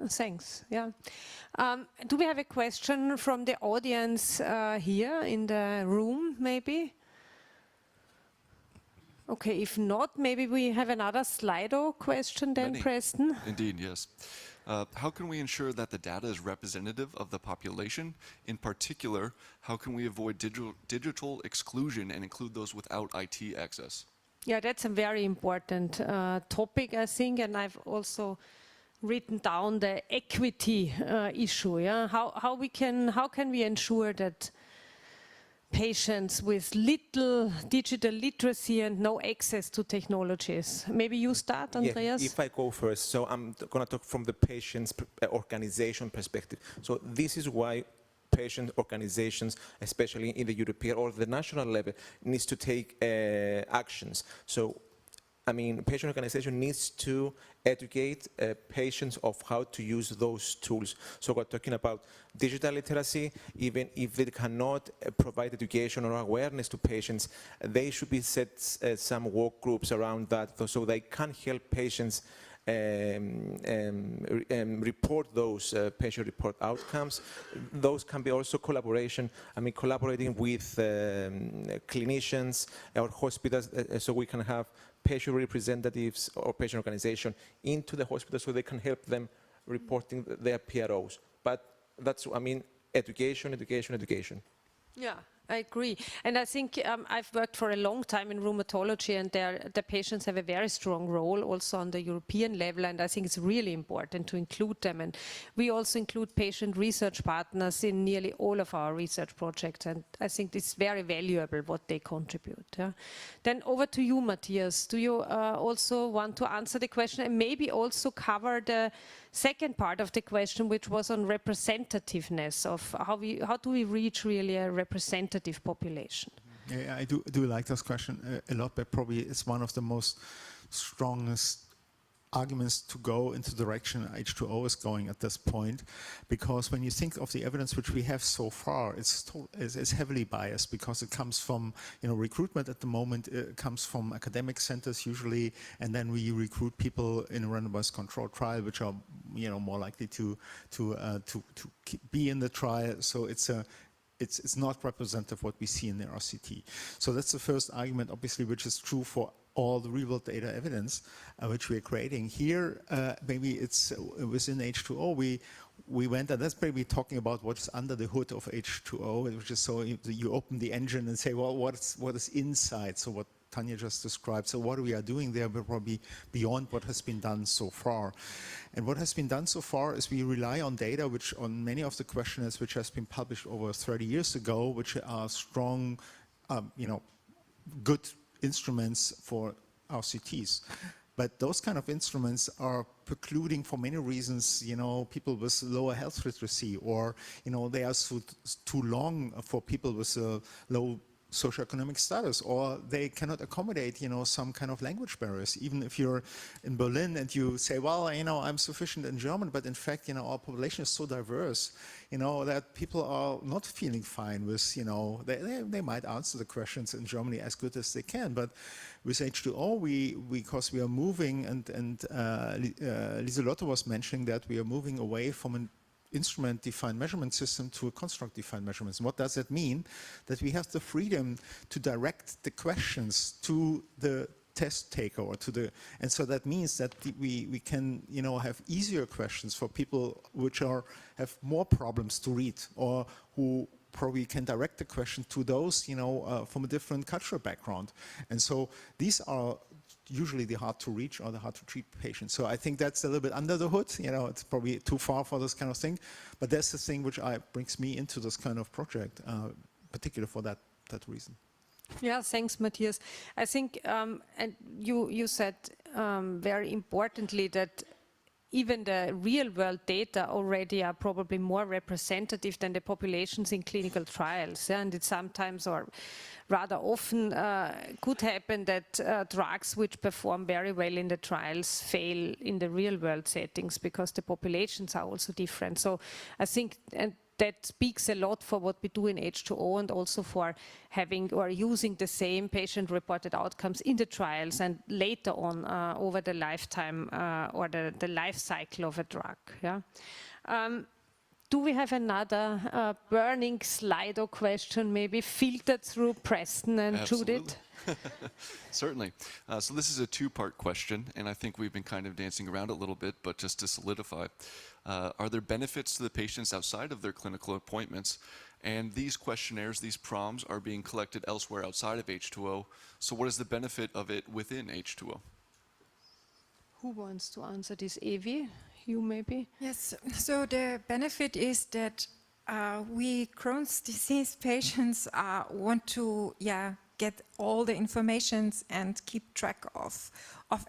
thanks. Yeah. Do we have a question from the audience here in the room, maybe? Okay, if not, maybe we have another Slido question then, Preston. Indeed, yes. How can we ensure that the data is representative of the population? In particular, how can we avoid digital exclusion and include those without IT access? Yeah, that's a very important topic, I think, and I've also written down the equity issue. Yeah, how can we ensure that patients with little digital literacy and no access to technologies? Maybe you start, Andreas. Yeah, if I go first, so I'm going to talk from the patient's organization perspective. So this is why patient organizations, especially in the European or the national level, needs to take actions. So patient organization needs to educate patients of how to use those tools. So we're talking about digital literacy. Even if they cannot provide education or awareness to patients, they should be set some work groups around that, so they can help patients report those patient report outcomes. Those can be also collaboration. Collaborating with clinicians or hospitals, so we can have patient representatives or patient organization into the hospital so they can help them reporting their PROs. But that's, education. Yeah, I agree. And I think I've worked for a long time in rheumatology, and the patients have a very strong role also on the European level, and I think it's really important to include them. And we also include patient research partners in nearly all of our research projects, and I think it's very valuable what they contribute. Yeah. Then over to you, Matthias. Do you also want to answer the question and maybe also cover the second part of the question, which was on representativeness of how do we reach really a representative population? Yeah, I do like this question a lot, but probably it's one of the most strongest arguments to go into the direction H2O is going at this point, because when you think of the evidence which we have so far, it's heavily biased, because it comes from recruitment at the moment. It comes from academic centers usually, and then we recruit people in a randomized controlled trial, which are more likely to be in the trial. So it's not representative what we see in the RCT. So that's the first argument, obviously, which is true for all the real-world data evidence which we're creating. Here, maybe it's within H2O, we went, and that's maybe talking about what's under the hood of H2O, which is so you open the engine and say, well, what is inside? So what Tanya just described. So what we are doing there will probably beyond what has been done so far. And what has been done so far is we rely on data which on many of the questionnaires which has been published over 30 years ago, which are strong, good instruments for RCTs. But those kind of instruments are precluding, for many reasons, people with lower health literacy, or they are too long for people with a low socioeconomic status, or they cannot accommodate, some kind of language barriers. Even if you're in Berlin and you say, well, I'm sufficient in German, but in fact, our population is so diverse, that people are not feeling fine with, they might answer the questions in Germany as good as they can, but with H2O, because we are moving, and Lieselotte was mentioning that we are moving away from an instrument-defined measurement system to a construct-defined measurements. What does that mean? That we have the freedom to direct the questions to the test taker, or and so that means that we can have easier questions for people which have more problems to read, or who probably can direct the question to those from a different cultural background. And so these are usually the hard to reach or the hard to treat patients. So I think that's a little bit under the hood. It's probably too far for this kind of thing, but that's the thing which brings me into this kind of project, particularly for that reason. Yeah, thanks, Matthias. I think, and you said very importantly that even the real-world data already are probably more representative than the populations in clinical trials. And it sometimes, or rather often, could happen that drugs which perform very well in the trials fail in the real-world settings because the populations are also different. So I think, and that speaks a lot for what we do in H2O, and also for having or using the same patient-reported outcomes in the trials and later on over the lifetime or the life cycle of a drug. Yeah. Do we have another burning Slido question, maybe filtered through Preston and Absolutely. Judith? Certainly. So this is a two-part question, and I think we've been kind of dancing around it a little bit, but just to solidify, are there benefits to the patients outside of their clinical appointments? And these questionnaires, these proms, are being collected elsewhere outside of H2O. So what is the benefit of it within H2O? Who wants to answer this? Evie, you maybe? Yes, so the benefit is that we Crohn's disease patients want to get all the information and keep track of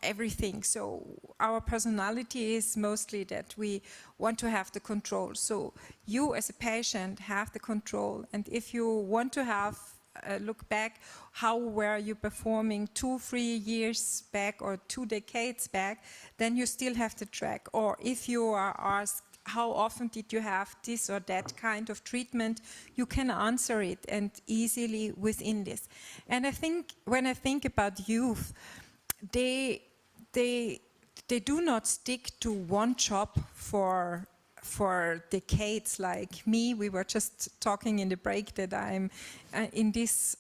everything. So our personality is mostly that we want to have the control. So you as a patient have the control, and if you want to have a look back, how were you performing 2-3 years back or 2 decades back, then you still have to track. Or if you are asked, how often did you have this or that kind of treatment, you can answer it and easily within this. And I think when I think about youth, they do not stick to one job for decades like me. We were just talking in the break that I'm in this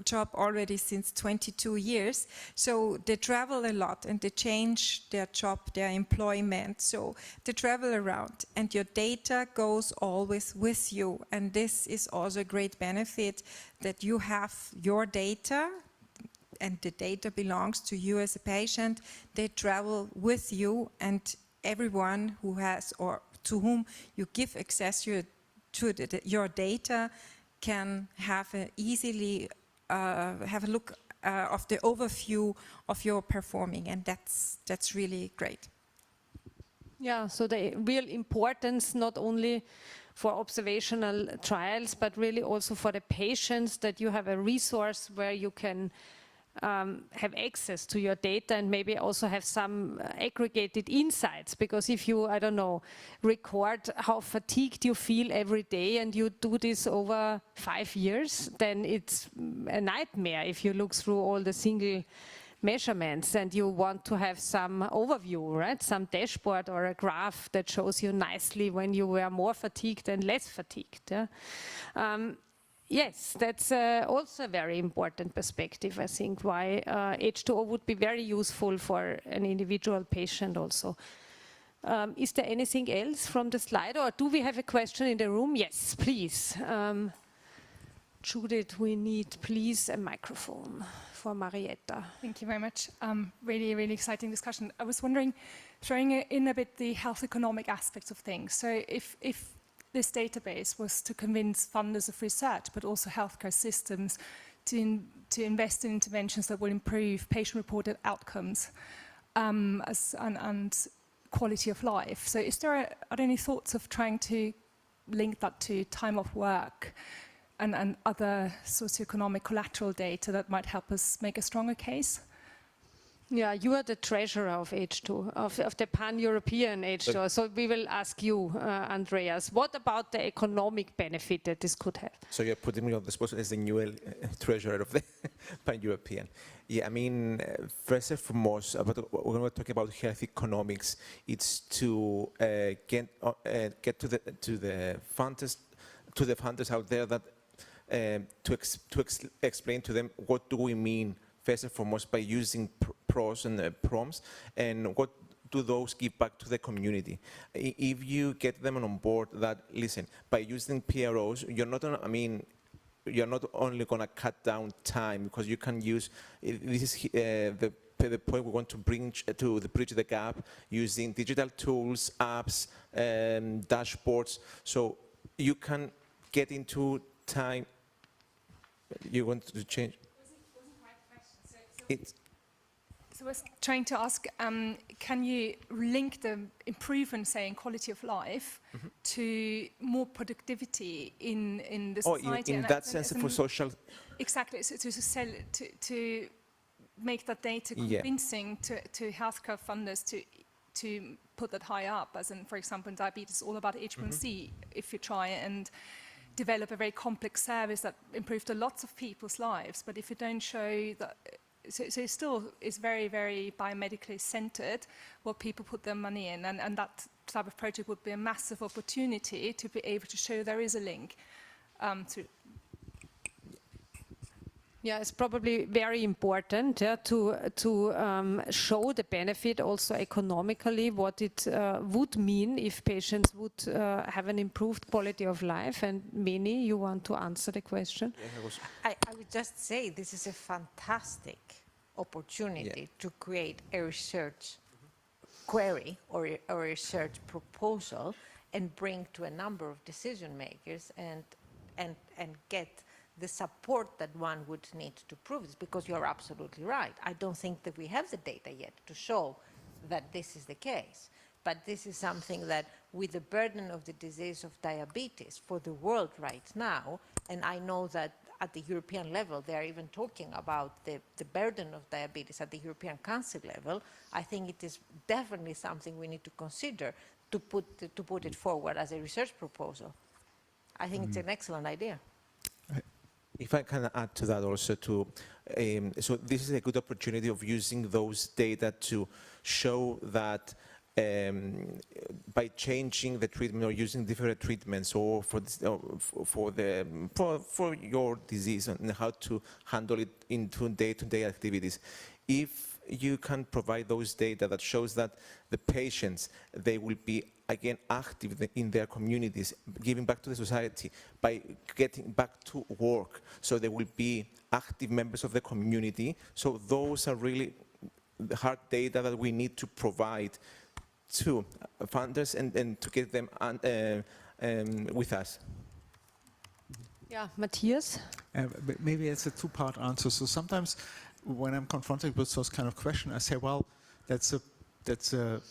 job already since 22 years. So they travel a lot and they change their job, their employment. So they travel around and your data goes always with you. And this is also a great benefit that you have your data, and the data belongs to you as a patient. They travel with you, and everyone who has or to whom you give access to your data can have easily have a look of the overview of your performing, and that's really great. Yeah, so the real importance not only for observational trials, but really also for the patients, that you have a resource where you can have access to your data and maybe also have some aggregated insights. Because if you, I don't know, record how fatigued you feel every day and you do this over 5 years, then it's a nightmare if you look through all the single measurements and you want to have some overview, right? Some dashboard or a graph that shows you nicely when you were more fatigued and less fatigued. Yeah? Yes, that's also a very important perspective, I think, why H2O would be very useful for an individual patient also. Is there anything else from the slide, or do we have a question in the room? Yes, please. Judith, we need, please, a microphone for Marietta. Thank you very much. Really, really exciting discussion. I was wondering, throwing in a bit the health economic aspects of things. So if this database was to convince funders of research, but also healthcare systems to invest in interventions that will improve patient-reported outcomes and quality of life. So are there any thoughts of trying to link that to time of work and other socioeconomic collateral data that might help us make a stronger case? Yeah, you are the treasurer of H2, of the Pan-European H2O. So we will ask you, Andreas, what about the economic benefit that this could have? So you're putting me on the spot as the new treasurer of the Pan-European. Yeah, I mean, first and foremost, when we're talking about health economics, it's to get to the funders out there that to explain to them what do we mean first and foremost by using pros and prompts, and what do those give back to the community. If you get them on board that, listen, by using PROs, you're not only going to cut down time, because you can use, this is the point we want to bring to bridge the gap, using digital tools, apps, dashboards, so you can get into time. You want to change? Wasn't my question. So I was trying to ask, can you link the improvement, say, in quality of life to more productivity in the society? In that sense, for social... Exactly, so to make that data convincing to healthcare funders to put that high up, as in, for example, in diabetes, it's all about HbA1c. If you try and develop a very complex service that improved lots of people's lives, but if you don't show that, so it still is very, very biomedically centered what people put their money in, and that type of project would be a massive opportunity to be able to show there is a link to. Yeah, it's probably very important to show the benefit also economically, what it would mean if patients would have an improved quality of life. And Meni, you want to answer the question? I would just say this is a fantastic opportunity to create a research query or a research proposal and bring to a number of decision makers and get the support that one would need to prove this, because you're absolutely right. I don't think that we have the data yet to show that this is the case. But this is something that, with the burden of the disease of diabetes for the world right now, and I know that at the European level they are even talking about the burden of diabetes at the European Council level, I think it is definitely something we need to consider to put it forward as a research proposal. I think it's an excellent idea. If I can add to that also, so this is a good opportunity of using those data to show that by changing the treatment or using different treatments or for your disease and how to handle it into day-to-day activities, if you can provide those data that shows that the patients, they will be again active in their communities, giving back to the society by getting back to work, so they will be active members of the community. So those are really the hard data that we need to provide to funders and to get them with us. Yeah, Matthias? Maybe it's a two-part answer. So sometimes when I'm confronted with those kind of questions, I say, well, that's a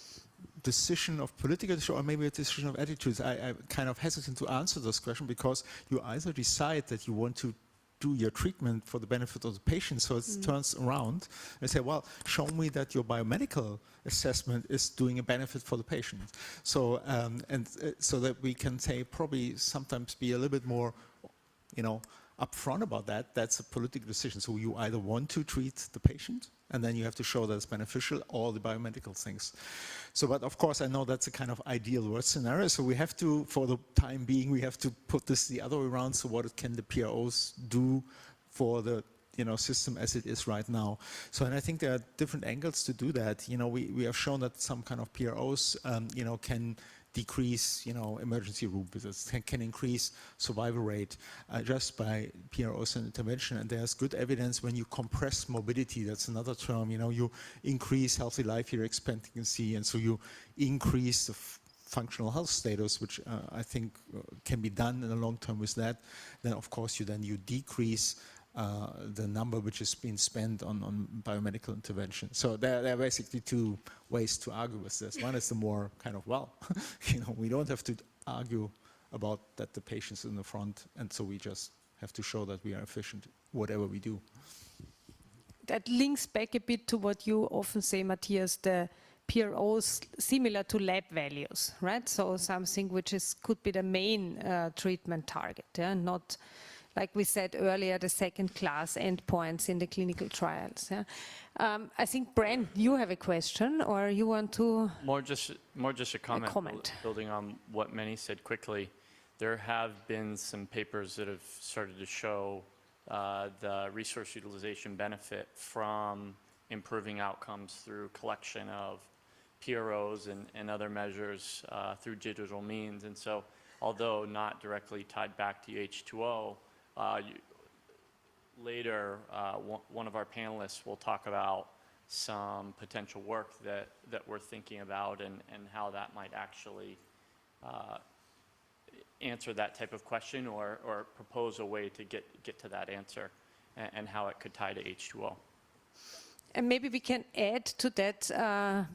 decision of political decision, or maybe a decision of attitudes. I'm kind of hesitant to answer this question, because you either decide that you want to do your treatment for the benefit of the patient, so it turns around and say, well, show me that your biomedical assessment is doing a benefit for the patient. So so that we can say, probably sometimes be a little bit more, upfront about that, that's a political decision. So you either want to treat the patient, and then you have to show that it's beneficial, or the biomedical things. So, but of course, I know that's a kind of ideal worst scenario. So we have to, for the time being, we have to put this the other way around. So what can the PROs do for the system as it is right now? So, and I think there are different angles to do that. We have shown that some kind of PROs, can decrease, emergency room visits, can increase survival rate just by PROs and intervention. And there's good evidence when you compress morbidity, that's another term, you increase healthy life year expectancy, and so you increase the functional health status, which I think can be done in the long term with that. Then, of course, you decrease the number which is being spent on biomedical intervention. So there are basically two ways to argue with this. One is the more kind of, we don't have to argue about that the patient's in the front, and so we just have to show that we are efficient, whatever we do. That links back a bit to what you often say, Matthias, the PROs similar to lab values, right? So something which could be the main treatment target, not, like we said earlier, the second-class endpoints in the clinical trials. I think, Brent, you have a question, or you want to... More just a comment. Building on what Manny said quickly, there have been some papers that have started to show the resource utilization benefit from improving outcomes through collection of PROs and other measures through digital means. And so, although not directly tied back to H2O, later, one of our panelists will talk about some potential work that we're thinking about and how that might actually answer that type of question or propose a way to get to that answer and how it could tie to H2O. And maybe we can add to that,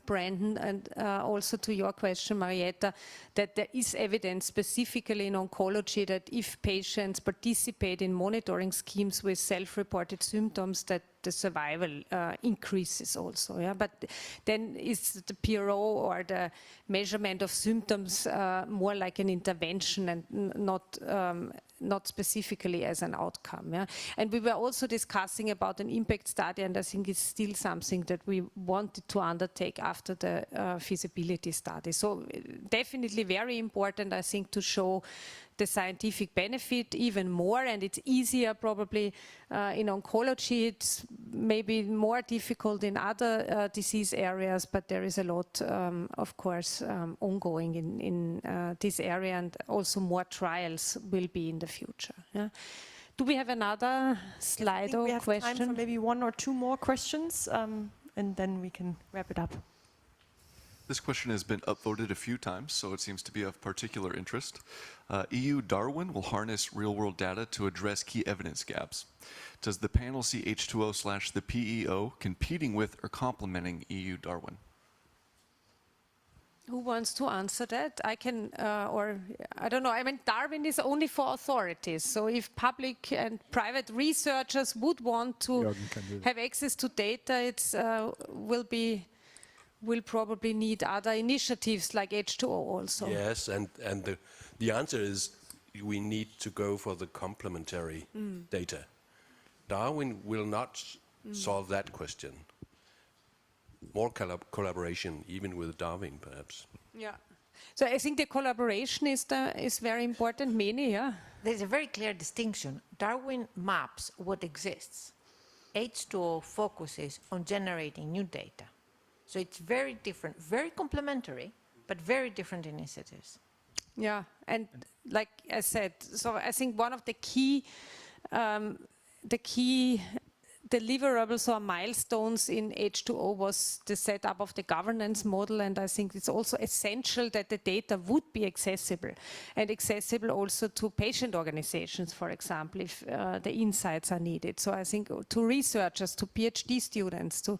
Brandon, and also to your question, Marietta, that there is evidence specifically in oncology that if patients participate in monitoring schemes with self-reported symptoms, that the survival increases also. Yeah? But then is the PRO or the measurement of symptoms more like an intervention and not specifically as an outcome. Yeah? And we were also discussing about an impact study, and I think it's still something that we wanted to undertake after the feasibility study. So definitely very important, I think, to show the scientific benefit even more, and it's easier probably in oncology. It's maybe more difficult in other disease areas, but there is a lot, of course, ongoing in this area, and also more trials will be in the future. Yeah. Do we have another slide or question? We have time for maybe one or two more questions, and then we can wrap it up. This question has been upvoted a few times, so it seems to be of particular interest. EU Darwin will harness real-world data to address key evidence gaps. Does the panel see H2O / the PEO competing with or complementing EU Darwin? Who wants to answer that? I can, or I don't know. I mean, Darwin is only for authorities. So if public and private researchers would want to have access to data, it's will probably need other initiatives like H2O also. Yes, and the answer is we need to go for the complementary data. Darwin will not solve that question. More collaboration, even with Darwin, perhaps. Yeah. So I think the collaboration is very important. Many, yeah. There's a very clear distinction. Darwin maps what exists. H2O focuses on generating new data. So it's very different, very complementary, but very different initiatives. Yeah, and like I said, so I think one of the key deliverables or milestones in H2O was the setup of the governance model, and I think it's also essential that the data would be accessible, and accessible also to patient organizations, for example, if the insights are needed. So I think to researchers, to PhD students, to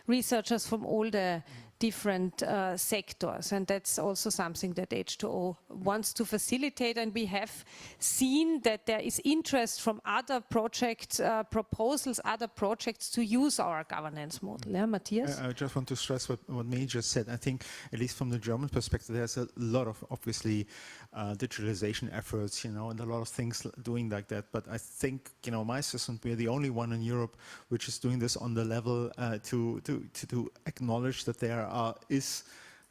researchers from all the different sectors, and that's also something that H2O wants to facilitate. And we have seen that there is interest from other project proposals, other projects to use our governance model. Yeah, Matthias? I just want to stress what May just said. I think, at least from the German perspective, there's a lot of, obviously, digitalization efforts, and a lot of things doing like that. But I think, my assessment, we're the only one in Europe which is doing this on the level to acknowledge that there is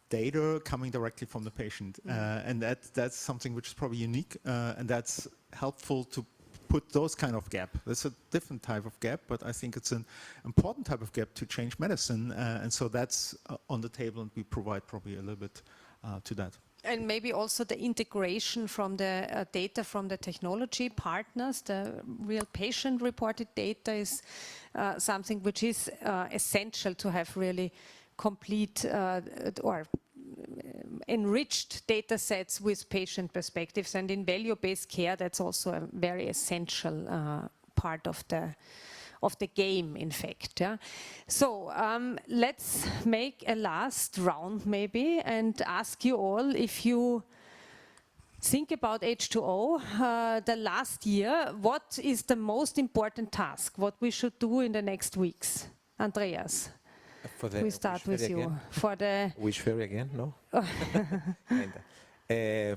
data coming directly from the patient. And that's something which is probably unique, and that's helpful to put those kind of gap. That's a different type of gap, but I think it's an important type of gap to change medicine. And so that's on the table, and we provide probably a little bit to that. And maybe also the integration from the data from the technology partners, the real patient-reported data is something which is essential to have really complete or enriched data sets with patient perspectives. And in value-based care, that's also a very essential part of the game, in fact. Yeah? So let's make a last round maybe and ask you all, if you think about H2O, the last year, what is the most important task, what we should do in the next weeks? Andreas, we start with you. Again? For the Which ferry again? No?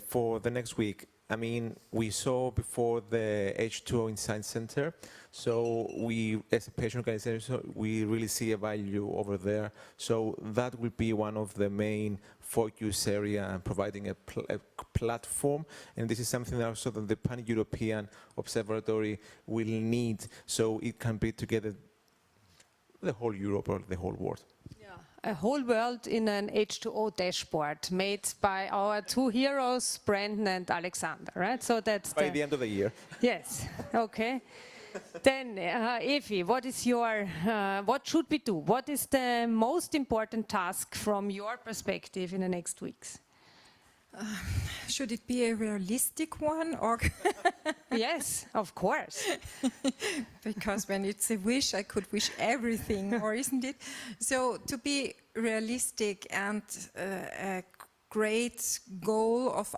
For the next week, I mean, we saw before the H2O in Science Center, so we, as a patient organization, we really see a value over there. So that will be one of the main focus area, and providing a platform. And this is something also that the Pan-European Observatory will need, so it can bring together the whole Europe or the whole world. A whole world in an H2O dashboard made by our two heroes, Brandon and Alexander, right? So that's by the end of the year. Yes. Okay. Then, Evi, what is your? What should we do? What is the most important task from your perspective in the next weeks? Should it be a realistic one, or? Yes, of course. Because when it's a wish, I could wish everything, or isn't it? So to be realistic, and a great goal of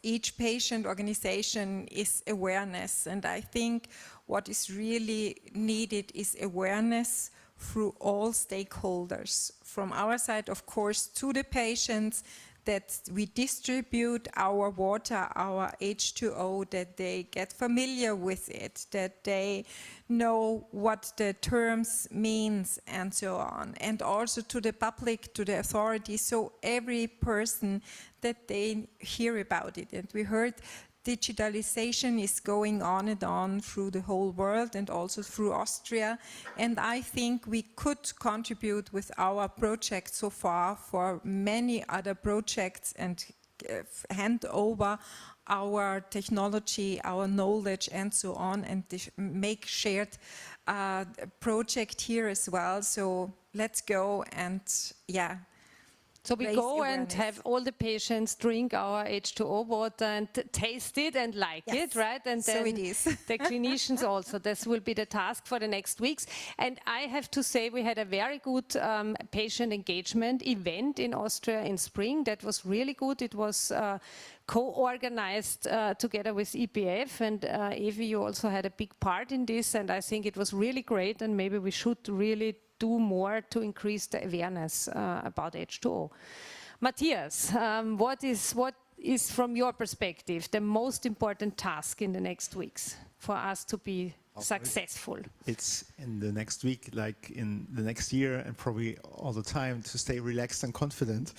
each patient organization is awareness. And I think what is really needed is awareness through all stakeholders. From our side, of course, to the patients, that we distribute our water, our H2O, that they get familiar with it, that they know what the terms means, and so on. And also to the public, to the authorities, so every person that they hear about it. And we heard digitalization is going on and on through the whole world, and also through Austria. And I think we could contribute with our project so far for many other projects, and hand over our technology, our knowledge, and so on, and make shared project here as well. So let's go, and yeah. So we go and have all the patients drink our H2O water and taste it and like it, right? And then so it is. The clinicians also. This will be the task for the next weeks. And I have to say, we had a very good patient engagement event in Austria in spring. That was really good. It was co-organized together with EPF, and Evi, you also had a big part in this, and I think it was really great, and maybe we should really do more to increase the awareness about H2O. Matthias, what is from your perspective the most important task in the next weeks for us to be successful? It's in the next week, like in the next year, and probably all the time, to stay relaxed and confident.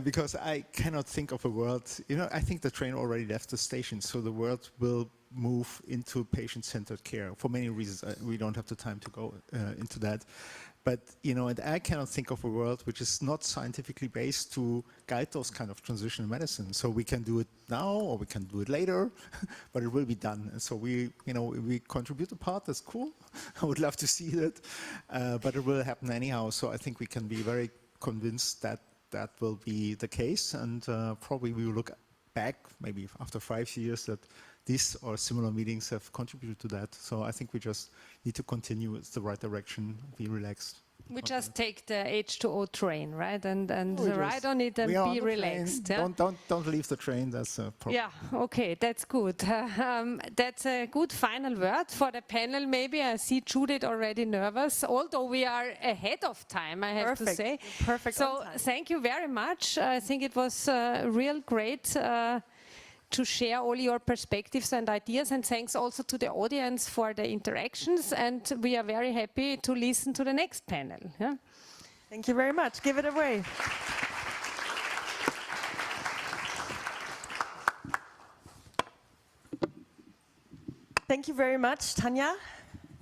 Because I cannot think of a world, I think the train already left the station, so the world will move into patient-centered care for many reasons. We don't have the time to go into that. But, and I cannot think of a world which is not scientifically based to guide those kind of transitional medicine. So we can do it now, or we can do it later, but it will be done. And so we contribute a part, that's cool. I would love to see that, but it will happen anyhow. So I think we can be very convinced that that will be the case. And probably we will look back, maybe after 5 years, that these or similar meetings have contributed to that. So I think we just need to continue. It's the right direction. Be relaxed. We just take the H2O train, right, and We ride just- on it and we are on be the train. relaxed. Yeah? Don't leave the train. That's a problem. Yeah, okay, that's good. That's a good final word for the panel, maybe. I see Judith already nervous, although we are ahead of time, I have to say. Perfect. So on time. thank you very much. I think it was real great to share all your perspectives and ideas, and thanks also to the audience for the interactions, and we are very happy to listen to the next panel. Yeah? Thank you very much. Give it away. Thank you very much, Tanja.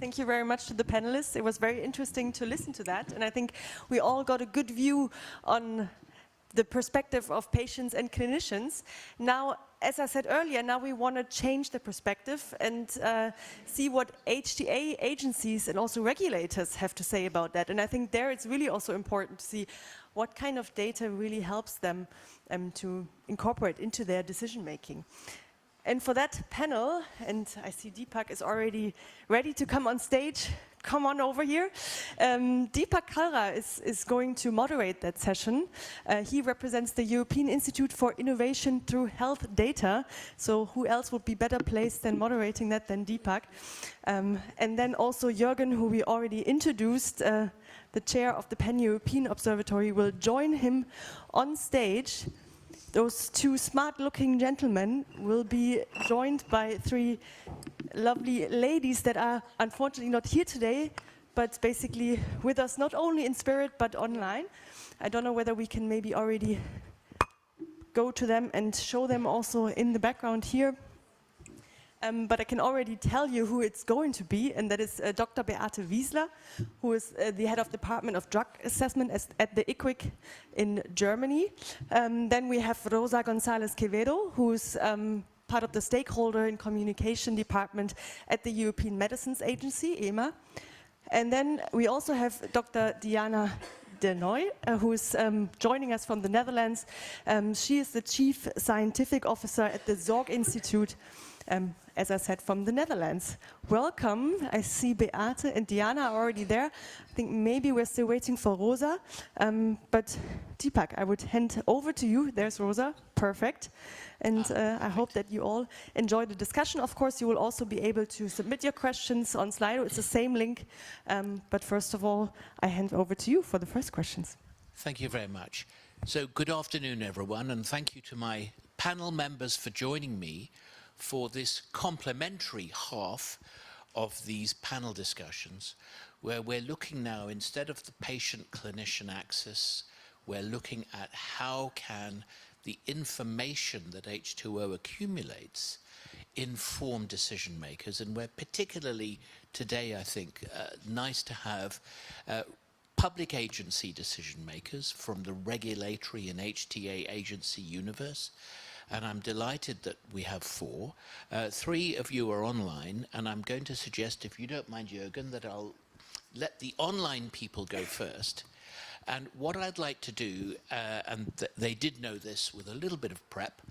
Thank you very much to the panelists. It was very interesting to listen to that, and I think we all got a good view on the perspective of patients and clinicians. Now, as I said earlier, now we want to change the perspective and see what HTA agencies and also regulators have to say about that. And I think there it's really also important to see what kind of data really helps them to incorporate into their decision making. And for that panel, and I see Deepak is already ready to come on stage. Come on over here. Deepak Kalra is going to moderate that session. He represents the European Institute for Innovation through Health Data. So who else would be better placed than moderating that than Deepak? And then also Jürgen, who we already introduced, the chair of the Pan-European Observatory, will join him on stage. Those two smart-looking gentlemen will be joined by three lovely ladies that are unfortunately not here today, but basically with us not only in spirit but online. I don't know whether we can maybe already go to them and show them also in the background here. But I can already tell you who it's going to be, and that is Dr. Beate Wiesler, who is the head of Department of Drug Assessment at the IQWiC in Germany. Then we have Rosa González Quevedo, who's part of the Stakeholder and Communication Department at the European Medicines Agency, EMA. And then we also have Dr. Diana de Nooy, who's joining us from the Netherlands. She is the Chief Scientific Officer at the Zorg Institute, as I said, from the Netherlands. Welcome. I see Beate and Diana are already there. I think maybe we're still waiting for Rosa. But Deepak, I would hand over to you. There's Rosa. Perfect. And I hope that you all enjoy the discussion. Of course, you will also be able to submit your questions on Slido. It's the same link. But first of all, I hand over to you for the first questions. Thank you very much. So good afternoon, everyone, and thank you to my panel members for joining me for this complementary half of these panel discussions, where we're looking now, instead of the patient-clinician axis, we're looking at how can the information that H2O accumulates inform decision makers. And we're particularly today, I think, nice to have public agency decision makers from the regulatory and HTA agency universe. And I'm delighted that we have four. Three of you are online, and I'm going to suggest, if you don't mind, Jürgen, that I'll let the online people go first. And what I'd like to do, and they did know this with a little bit of prep,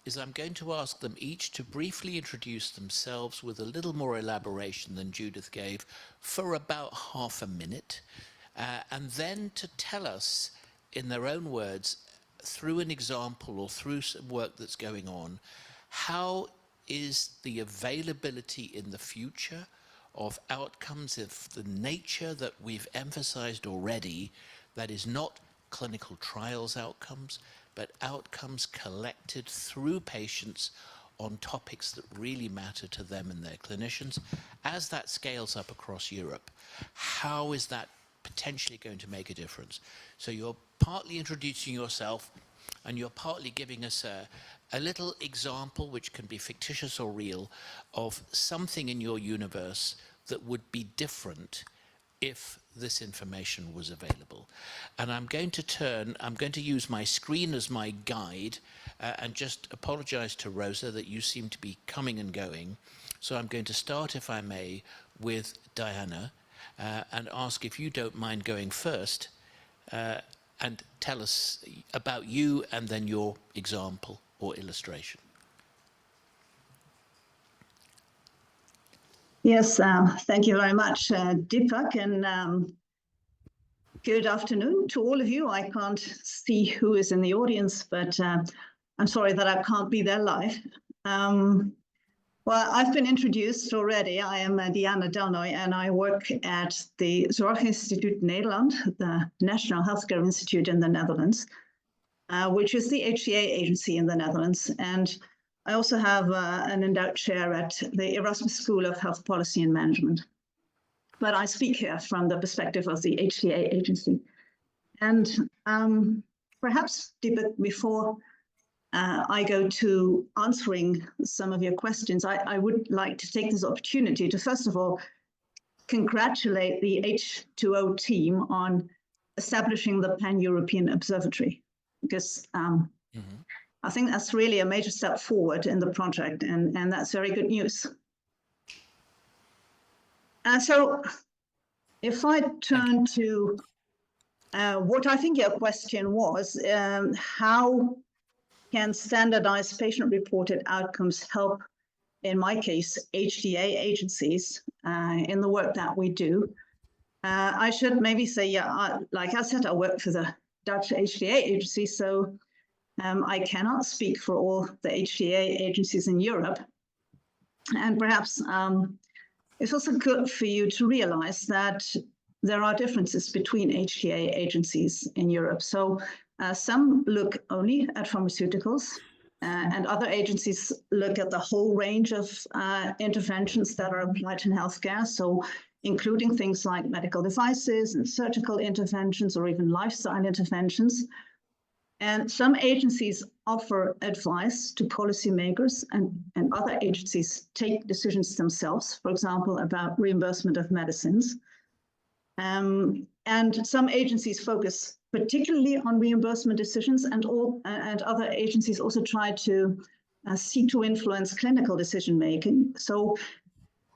is I'm going to ask them each to briefly introduce themselves with a little more elaboration than Judith gave for about half a minute, and then to tell us in their own words, through an example or through some work that's going on, how is the availability in the future of outcomes of the nature that we've emphasized already, that is not clinical trials outcomes, but outcomes collected through patients on topics that really matter to them and their clinicians. As that scales up across Europe, how is that potentially going to make a difference? So you're partly introducing yourself, and you're partly giving us a little example, which can be fictitious or real, of something in your universe that would be different if this information was available. And I'm going to use my screen as my guide, and just apologize to Rosa that you seem to be coming and going. So I'm going to start, if I may, with Diana, and ask if you don't mind going first, and tell us about you and then your example or illustration. Yes, thank you very much, Deepak. And Good afternoon to all of you. I can't see who is in the audience, but I'm sorry that I can't be there live. Well, I've been introduced already. I am Diana Delnoy, and I work at the Zorginstituut Nederland, the National Healthcare Institute in the Netherlands, which is the HTA agency in the Netherlands. And I also have an endowed chair at the Erasmus School of Health Policy and Management. But I speak here from the perspective of the HTA agency. And perhaps before I go to answering some of your questions, I would like to take this opportunity to, first of all, congratulate the H2O team on establishing the Pan-European Observatory, because I think that's really a major step forward in the project, and that's very good news. So if I turn to what I think your question was, how can standardized patient-reported outcomes help, in my case, HTA agencies in the work that we do? I should maybe say, yeah, like I said, I work for the Dutch HTA agency, so I cannot speak for all the HTA agencies in Europe. And perhaps it's also good for you to realize that there are differences between HTA agencies in Europe. So some look only at pharmaceuticals, and other agencies look at the whole range of interventions that are applied in healthcare. So including things like medical devices and surgical interventions or even lifestyle interventions. And some agencies offer advice to policymakers, and other agencies take decisions themselves, for example, about reimbursement of medicines. And some agencies focus particularly on reimbursement decisions, and other agencies also try to seek to influence clinical decision-making. So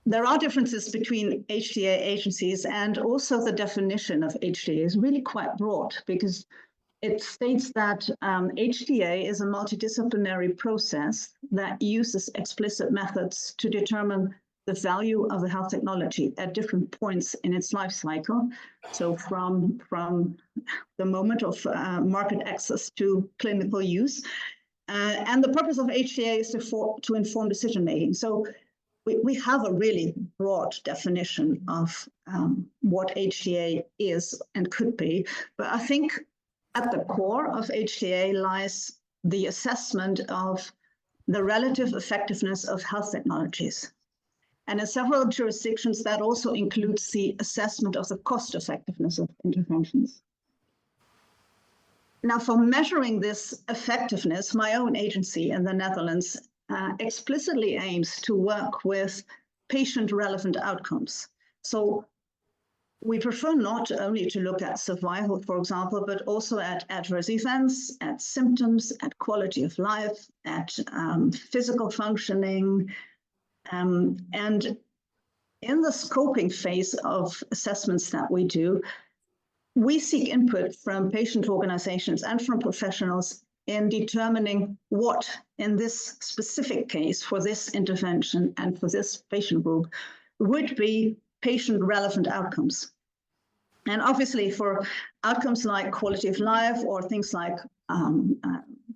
there are differences between HTA agencies, and also the definition of HTA is really quite broad, because it states that HTA is a multidisciplinary process that uses explicit methods to determine the value of the health technology at different points in its life cycle. So from the moment of market access to clinical use. And the purpose of HTA is to inform decision-making. So we have a really broad definition of what HTA is and could be. But I think at the core of HTA lies the assessment of the relative effectiveness of health technologies. And in several jurisdictions, that also includes the assessment of the cost effectiveness of interventions. Now, for measuring this effectiveness, my own agency in the Netherlands explicitly aims to work with patient-relevant outcomes. So we prefer not only to look at survival, for example, but also at adverse events, at symptoms, at quality of life, at physical functioning. And in the scoping phase of assessments that we do, we seek input from patient organizations and from professionals in determining what, in this specific case, for this intervention and for this patient group, would be patient-relevant outcomes. And obviously for outcomes like quality of life or things like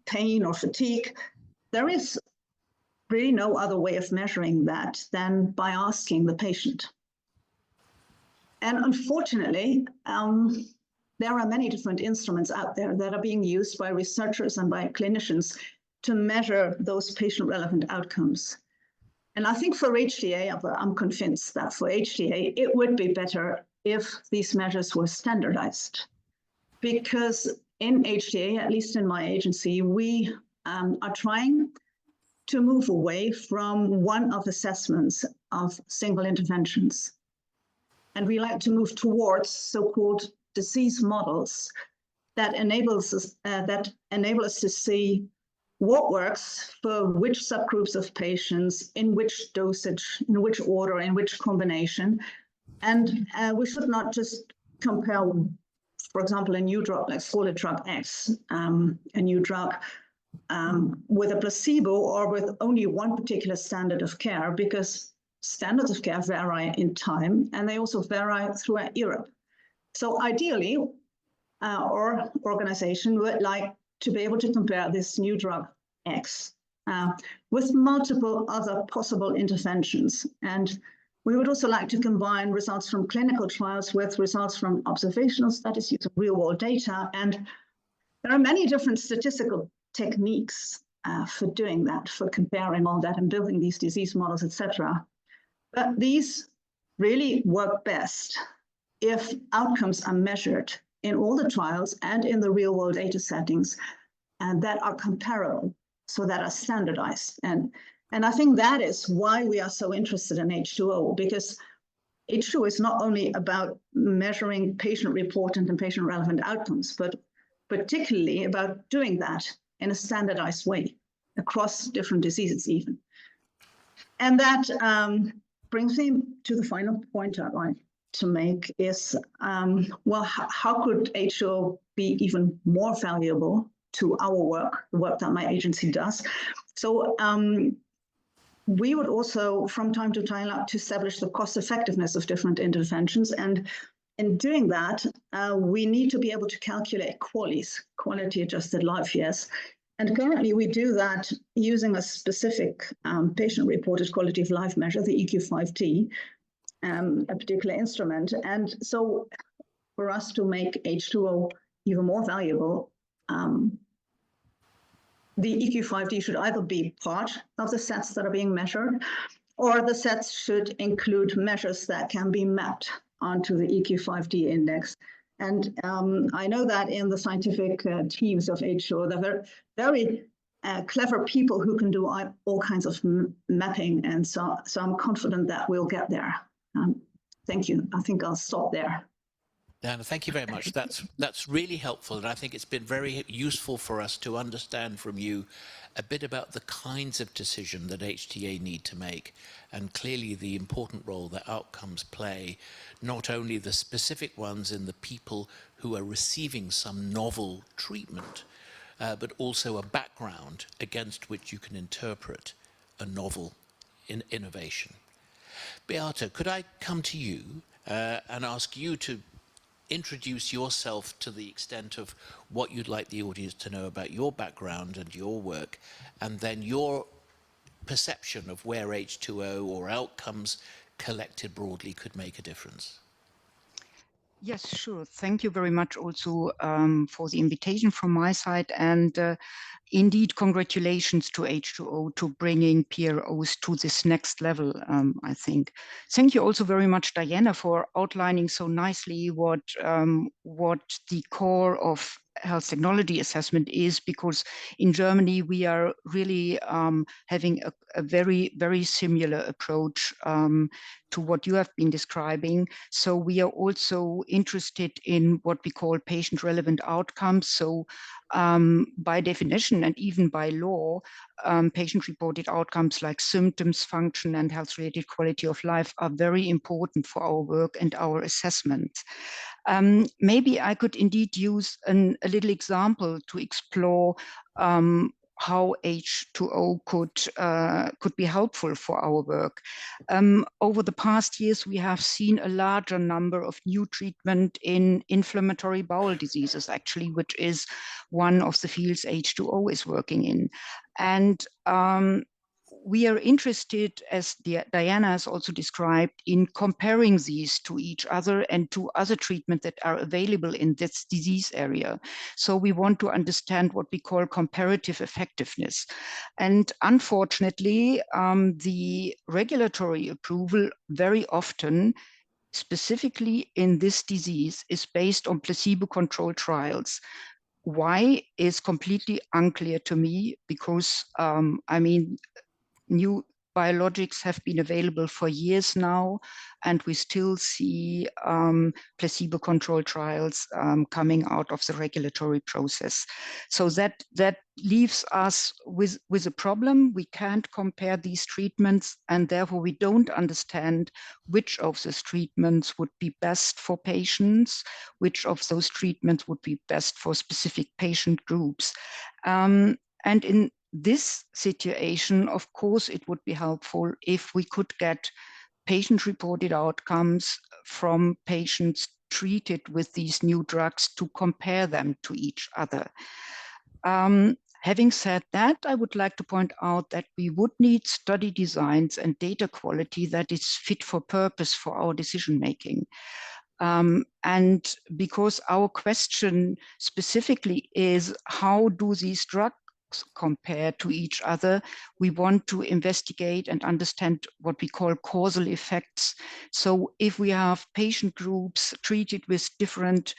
pain or fatigue, there is really no other way of measuring that than by asking the patient. And unfortunately, there are many different instruments out there that are being used by researchers and by clinicians to measure those patient-relevant outcomes. And I think for HTA, I'm convinced that for HTA, it would be better if these measures were standardized. Because in HTA, at least in my agency, we are trying to move away from one-off assessments of single interventions. And we like to move towards so-called disease models that enable us to see what works for which subgroups of patients, in which dosage, in which order, in which combination. And we should not just compare, for example, a new drug like solid drug X, a new drug with a placebo or with only one particular standard of care, because standards of care vary in time and they also vary throughout Europe. So ideally, or organization would like to be able to compare this new drug X with multiple other possible interventions. And we would also like to combine results from clinical trials with results from observational studies using real-world data. And there are many different statistical techniques for doing that, for comparing all that and building these disease models, etc. But these really work best if outcomes are measured in all the trials and in the real-world data settings, and that are comparable, so that are standardized. And I think that is why we are so interested in H2O, because H2O is not only about measuring patient-reported and patient-relevant outcomes, but particularly about doing that in a standardized way across different diseases even. And that brings me to the final point I'd like to make is, well, how could H2O be even more valuable to our work, the work that my agency does? So we would also, from time to time, like to establish the cost effectiveness of different interventions. And in doing that, we need to be able to calculate QALYs, quality adjusted life years. And currently we do that using a specific patient-reported quality of life measure, the EQ5D, a particular instrument. And so for us to make H2O even more valuable, the EQ5D should either be part of the sets that are being measured, or the sets should include measures that can be mapped onto the EQ5D index. And I know that in the scientific teams of H2O, they're very clever people who can do all kinds of mapping. And so I'm confident that we'll get there. Thank you. I think I'll stop there. Diana, thank you very much. That's really helpful, and I think it's been very useful for us to understand from you a bit about the kinds of decision that HTA need to make, and clearly the important role that outcomes play, not only the specific ones in the people who are receiving some novel treatment, but also a background against which you can interpret a novel innovation. Beata, could I come to you and ask you to introduce yourself to the extent of what you'd like the audience to know about your background and your work, and then your perception of where H2O or outcomes collected broadly could make a difference. Yes, sure. Thank you very much also for the invitation from my side. And indeed, congratulations to H2O to bringing PROs to this next level, I think. Thank you also very much, Diana, for outlining so nicely what the core of health technology assessment is, because in Germany we are really having a very, very similar approach to what you have been describing. So we are also interested in what we call patient-relevant outcomes. So by definition and even by law, patient-reported outcomes like symptoms, function, and health-related quality of life are very important for our work and our assessment. Maybe I could indeed use a little example to explore how H2O could be helpful for our work. Over the past years, we have seen a larger number of new treatment in inflammatory bowel diseases, actually, which is one of the fields H2O is working in. And we are interested, as Diana has also described, in comparing these to each other and to other treatments that are available in this disease area. So we want to understand what we call comparative effectiveness. And unfortunately, the regulatory approval very often, specifically in this disease, is based on placebo-controlled trials. Why is completely unclear to me, because I mean, new biologics have been available for years now, and we still see placebo-controlled trials coming out of the regulatory process. So that leaves us with a problem. We can't compare these treatments, and therefore we don't understand which of those treatments would be best for patients, which of those treatments would be best for specific patient groups. And in this situation, of course, it would be helpful if we could get patient-reported outcomes from patients treated with these new drugs to compare them to each other. Having said that, I would like to point out that we would need study designs and data quality that is fit for purpose for our decision making. And because our question specifically is, how do these drugs compare to each other, we want to investigate and understand what we call causal effects. So if we have patient groups treated with different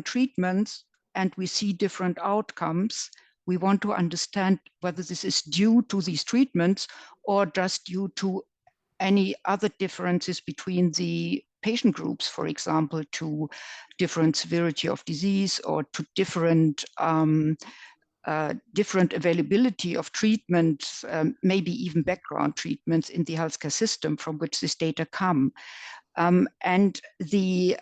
treatments, and we see different outcomes, we want to understand whether this is due to these treatments or just due to any other differences between the patient groups, for example, to different severity of disease or to different different availability of treatments, maybe even background treatments in the healthcare system from which this data come. And the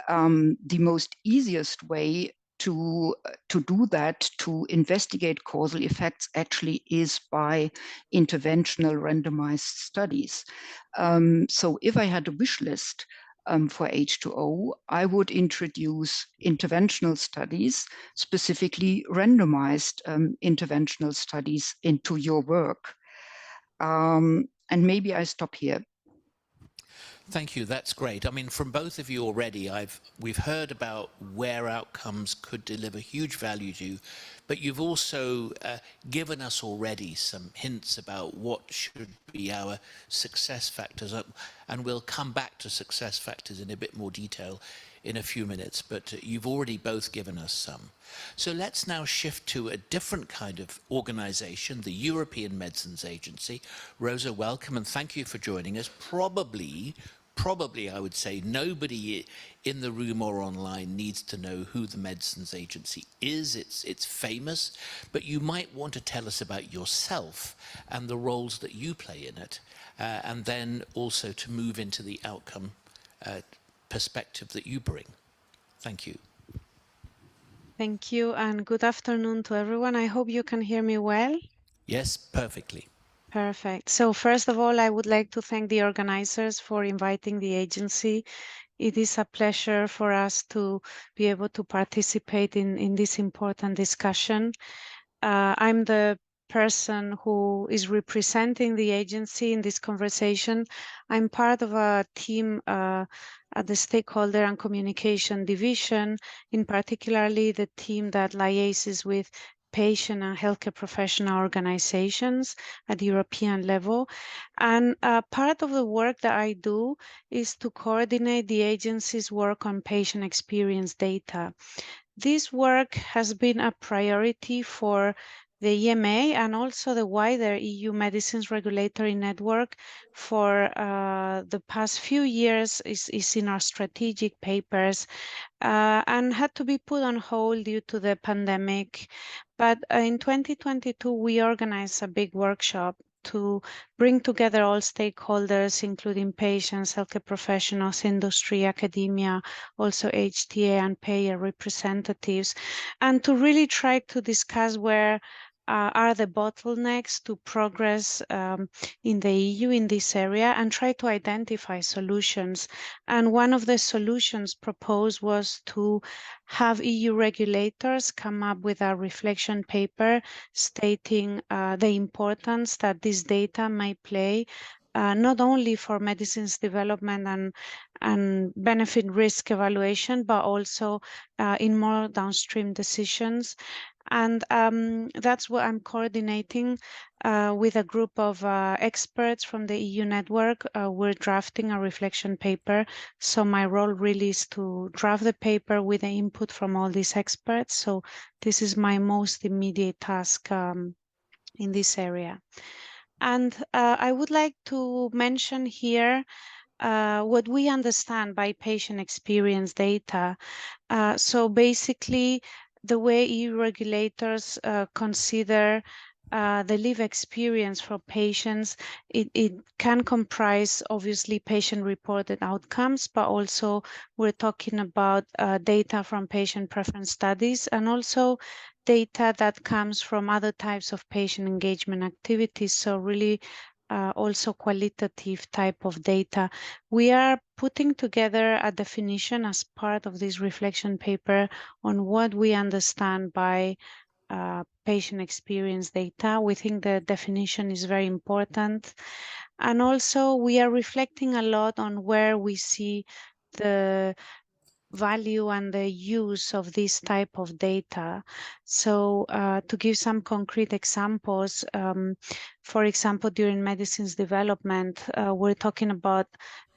most easiest way to do that, to investigate causal effects, actually is by interventional randomized studies. So if I had a wish list for H2O, I would introduce interventional studies, specifically randomized interventional studies into your work. And maybe I stop here. Thank you, that's great. I mean, from both of you already, we've heard about where outcomes could deliver huge value to you, but you've also given us already some hints about what should be our success factors, and we'll come back to success factors in a bit more detail in a few minutes, but you've already both given us some. So let's now shift to a different kind of organization, the European Medicines Agency. Rosa, welcome, and thank you for joining us. Probably, I would say, nobody in the room or online needs to know who the Medicines Agency is. It's famous, but you might want to tell us about yourself and the roles that you play in it, and then also to move into the outcome perspective that you bring. Thank you. Thank you, and good afternoon to everyone. I hope you can hear me well. Yes, perfectly. Perfect. So first of all, I would like to thank the organizers for inviting the agency. It is a pleasure for us to be able to participate in this important discussion. I'm the person who is representing the agency in this conversation. I'm part of a team at the Stakeholder and Communication Division, in particularly the team that liaises with patient and healthcare professional organizations at the European level. And part of the work that I do is to coordinate the agency's work on patient experience data. This work has been a priority for the EMA and also the wider EU medicines regulatory network for the past few years, is in our strategic papers, and had to be put on hold due to the pandemic. But in 2022, we organized a big workshop to bring together all stakeholders, including patients, healthcare professionals, industry, academia, also HTA and payer representatives, and to really try to discuss where are the bottlenecks to progress in the EU in this area, and try to identify solutions. And one of the solutions proposed was to have EU regulators come up with a reflection paper stating the importance that this data may play not only for medicines development and benefit risk evaluation, but also in more downstream decisions. And that's what I'm coordinating with a group of experts from the EU network. We're drafting a reflection paper. So my role really is to draft the paper with the input from all these experts. So this is my most immediate task in this area. And I would like to mention here what we understand by patient experience data. So basically, the way EU regulators consider the lived experience for patients, it can comprise obviously patient-reported outcomes, but also we're talking about data from patient preference studies and also data that comes from other types of patient engagement activities. So really also qualitative type of data. We are putting together a definition as part of this reflection paper on what we understand by patient experience data. We think the definition is very important. And also we are reflecting a lot on where we see the value and the use of this type of data. So to give some concrete examples, for example, during medicine's development, we're talking about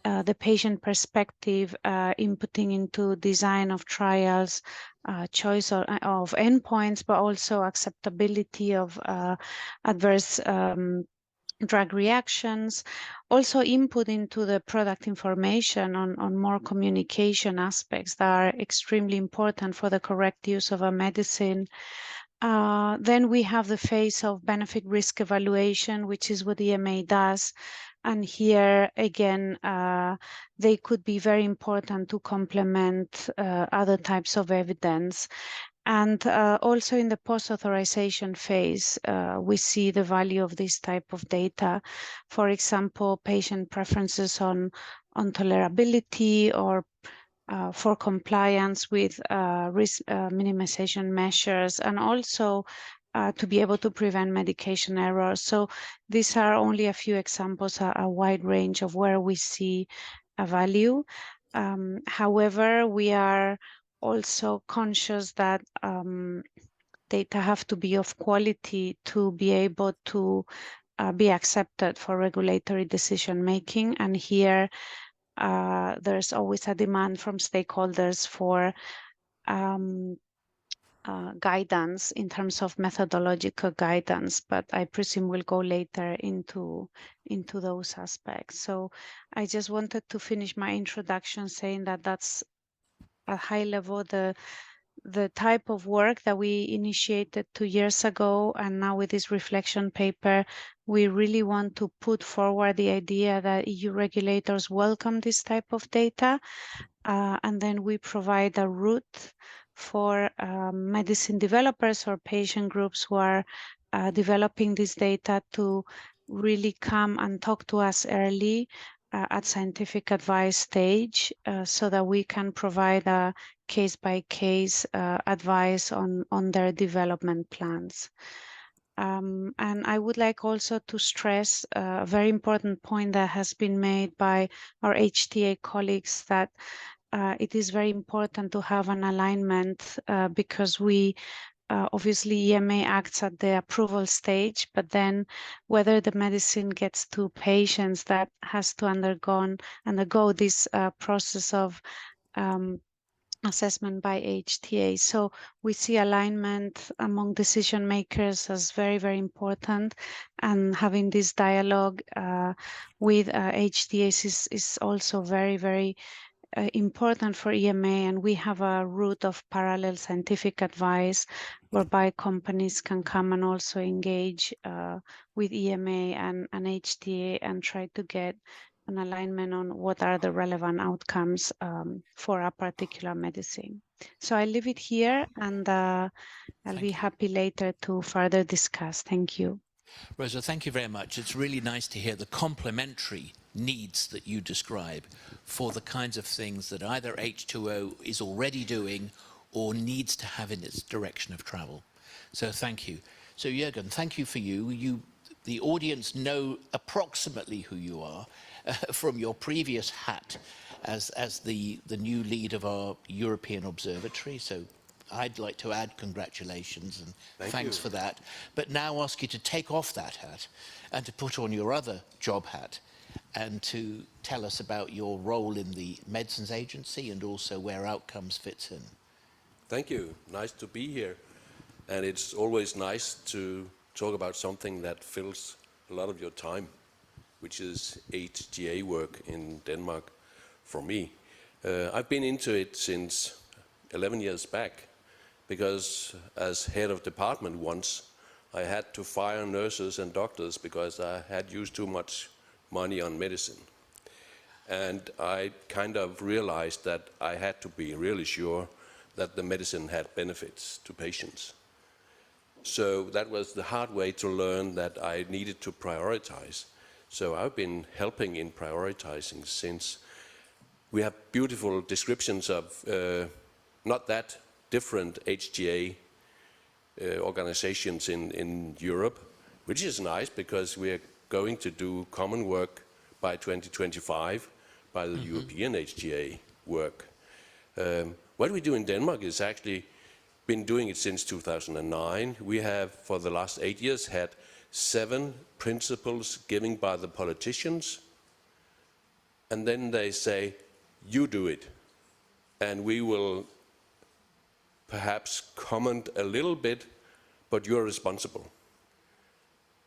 the patient perspective, inputting into design of trials, choice of endpoints, but also acceptability of adverse drug reactions, also input into the product information on more communication aspects that are extremely important for the correct use of a medicine. Then we have the phase of benefit risk evaluation, which is what EMA does. And here, again, they could be very important to complement other types of evidence. And also in the post-authorization phase, we see the value of this type of data. For example, patient preferences on tolerability or for compliance with risk minimization measures, and also to be able to prevent medication errors. So these are only a few examples, a wide range of where we see a value. However, we are also conscious that data have to be of quality to be able to be accepted for regulatory decision making. And here there's always a demand from stakeholders for guidance in terms of methodological guidance, but I presume we'll go later into those aspects. So I just wanted to finish my introduction saying that that's at high level the type of work that we initiated 2 years ago, and now with this reflection paper, we really want to put forward the idea that EU regulators welcome this type of data, and then we provide a route for medicine developers or patient groups who are developing this data to really come and talk to us early at scientific advice stage, so that we can provide a case-by-case advice on their development plans. And I would like also to stress a very important point that has been made by our HTA colleagues, that it is very important to have an alignment because we obviously EMA acts at the approval stage, but then whether the medicine gets to patients, that has to undergo this process of assessment by HTA. So we see alignment among decision makers as very, very important, and having this dialogue with HTAs is also very, very important for EMA, and we have a route of parallel scientific advice whereby companies can come and also engage with EMA and HTA and try to get an alignment on what are the relevant outcomes for a particular medicine. So I leave it here, and I'll be happy later to further discuss. Thank you. Rosa, thank you very much. It's really nice to hear the complementary needs that you describe for the kinds of things that either H2O is already doing or needs to have in its direction of travel. So thank you. So Jürgen, thank you for you. The audience know approximately who you are from your previous hat as the new lead of our European Observatory. So I'd like to add congratulations and thanks for that. But now ask you to take off that hat and to put on your other job hat and to tell us about your role in the Medicines Agency and also where Outcomes fits in. Thank you. Nice to be here. And it's always nice to talk about something that fills a lot of your time, which is HTA work in Denmark for me. I've been into it since 11 years back, because as head of department once, I had to fire nurses and doctors because I had used too much money on medicine. And I kind of realized that I had to be really sure that the medicine had benefits to patients. So that was the hard way to learn that I needed to prioritize. So I've been helping in prioritizing since we have beautiful descriptions of not that different HTA organizations in Europe, which is nice because we are going to do common work by 2025 by the European HTA work. What we do in Denmark is actually been doing it since 2009. We have, for the last 8 years, had 7 principles given by the politicians, and then they say, you do it, and we will perhaps comment a little bit, but you're responsible.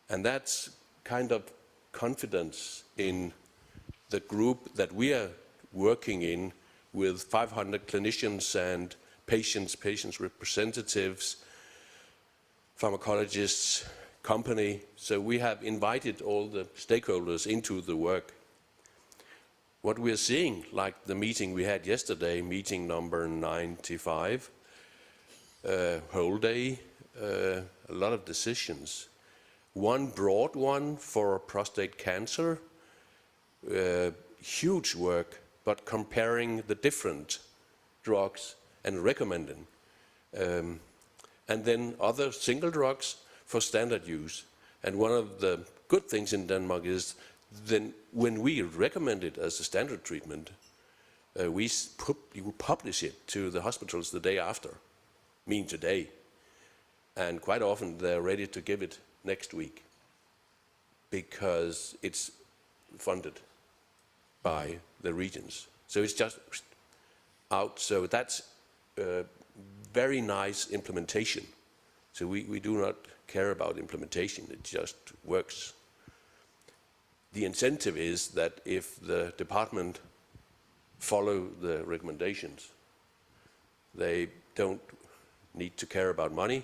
And that's kind of confidence in the group that we are working in with 500 clinicians and patients representatives, pharmacologists, company. So we have invited all the stakeholders into the work. What we are seeing, like the meeting we had yesterday, meeting number 95, whole day, a lot of decisions. One broad one for prostate cancer, huge work, but comparing the different drugs and recommending. And then other single drugs for standard use. And one of the good things in Denmark is then when we recommend it as a standard treatment, we publish it to the hospitals the day after, mean today. And quite often they're ready to give it next week because it's funded by the regions. So it's just out. So that's very nice implementation. So we do not care about implementation, it just works. The incentive is that if the department follow the recommendations, they don't need to care about money.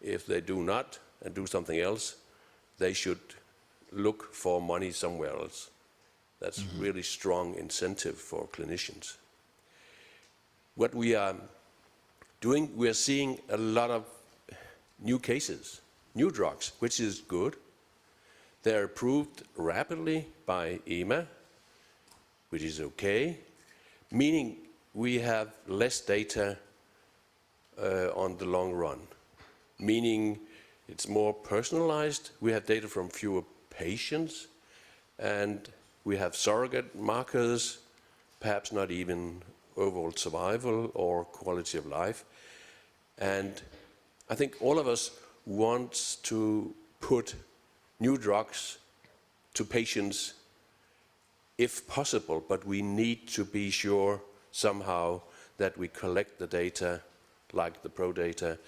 If they do not and do something else, they should look for money somewhere else. That's really strong incentive for clinicians. What we are doing, we are seeing a lot of new cases, new drugs, which is good. They're approved rapidly by EMA, which is okay, meaning we have less data on the long run, meaning it's more personalized. We have data from fewer patients, and we have surrogate markers, perhaps not even overall survival or quality of life. And I think all of us want to put new drugs to patients if possible, but we need to be sure somehow that we collect the data, like the PRO data,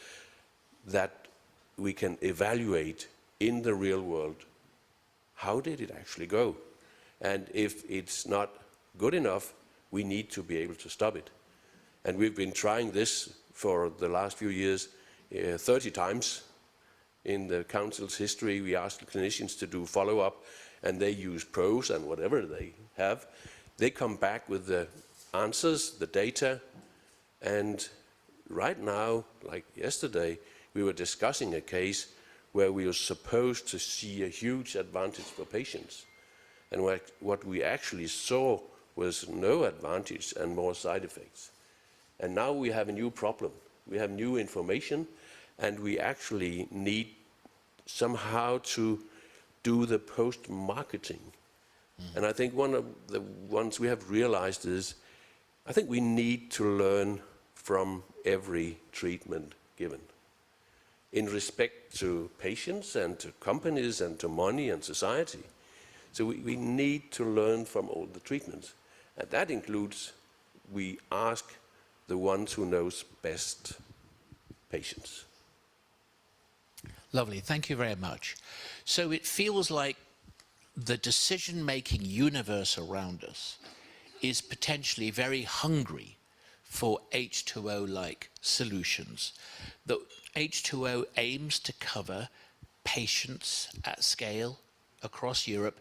that we can evaluate in the real world, how did it actually go? And if it's not good enough, we need to be able to stop it. And we've been trying this for the last few years 30 times. In the council's history, we asked the clinicians to do follow-up, and they use PROs and whatever they have. They come back with the answers, the data, and right now, like yesterday, we were discussing a case where we were supposed to see a huge advantage for patients. And what we actually saw was no advantage and more side effects. And now we have a new problem. We have new information, and we actually need somehow to do the post-marketing. And I think one of the ones we have realized is, I think we need to learn from every treatment given in respect to patients and to companies and to money and society. So we need to learn from all the treatments. And that includes, we ask the ones who knows best patients. Lovely, thank you very much. So it feels like the decision-making universe around us is potentially very hungry for H2O-like solutions. The H2O aims to cover patients at scale across Europe.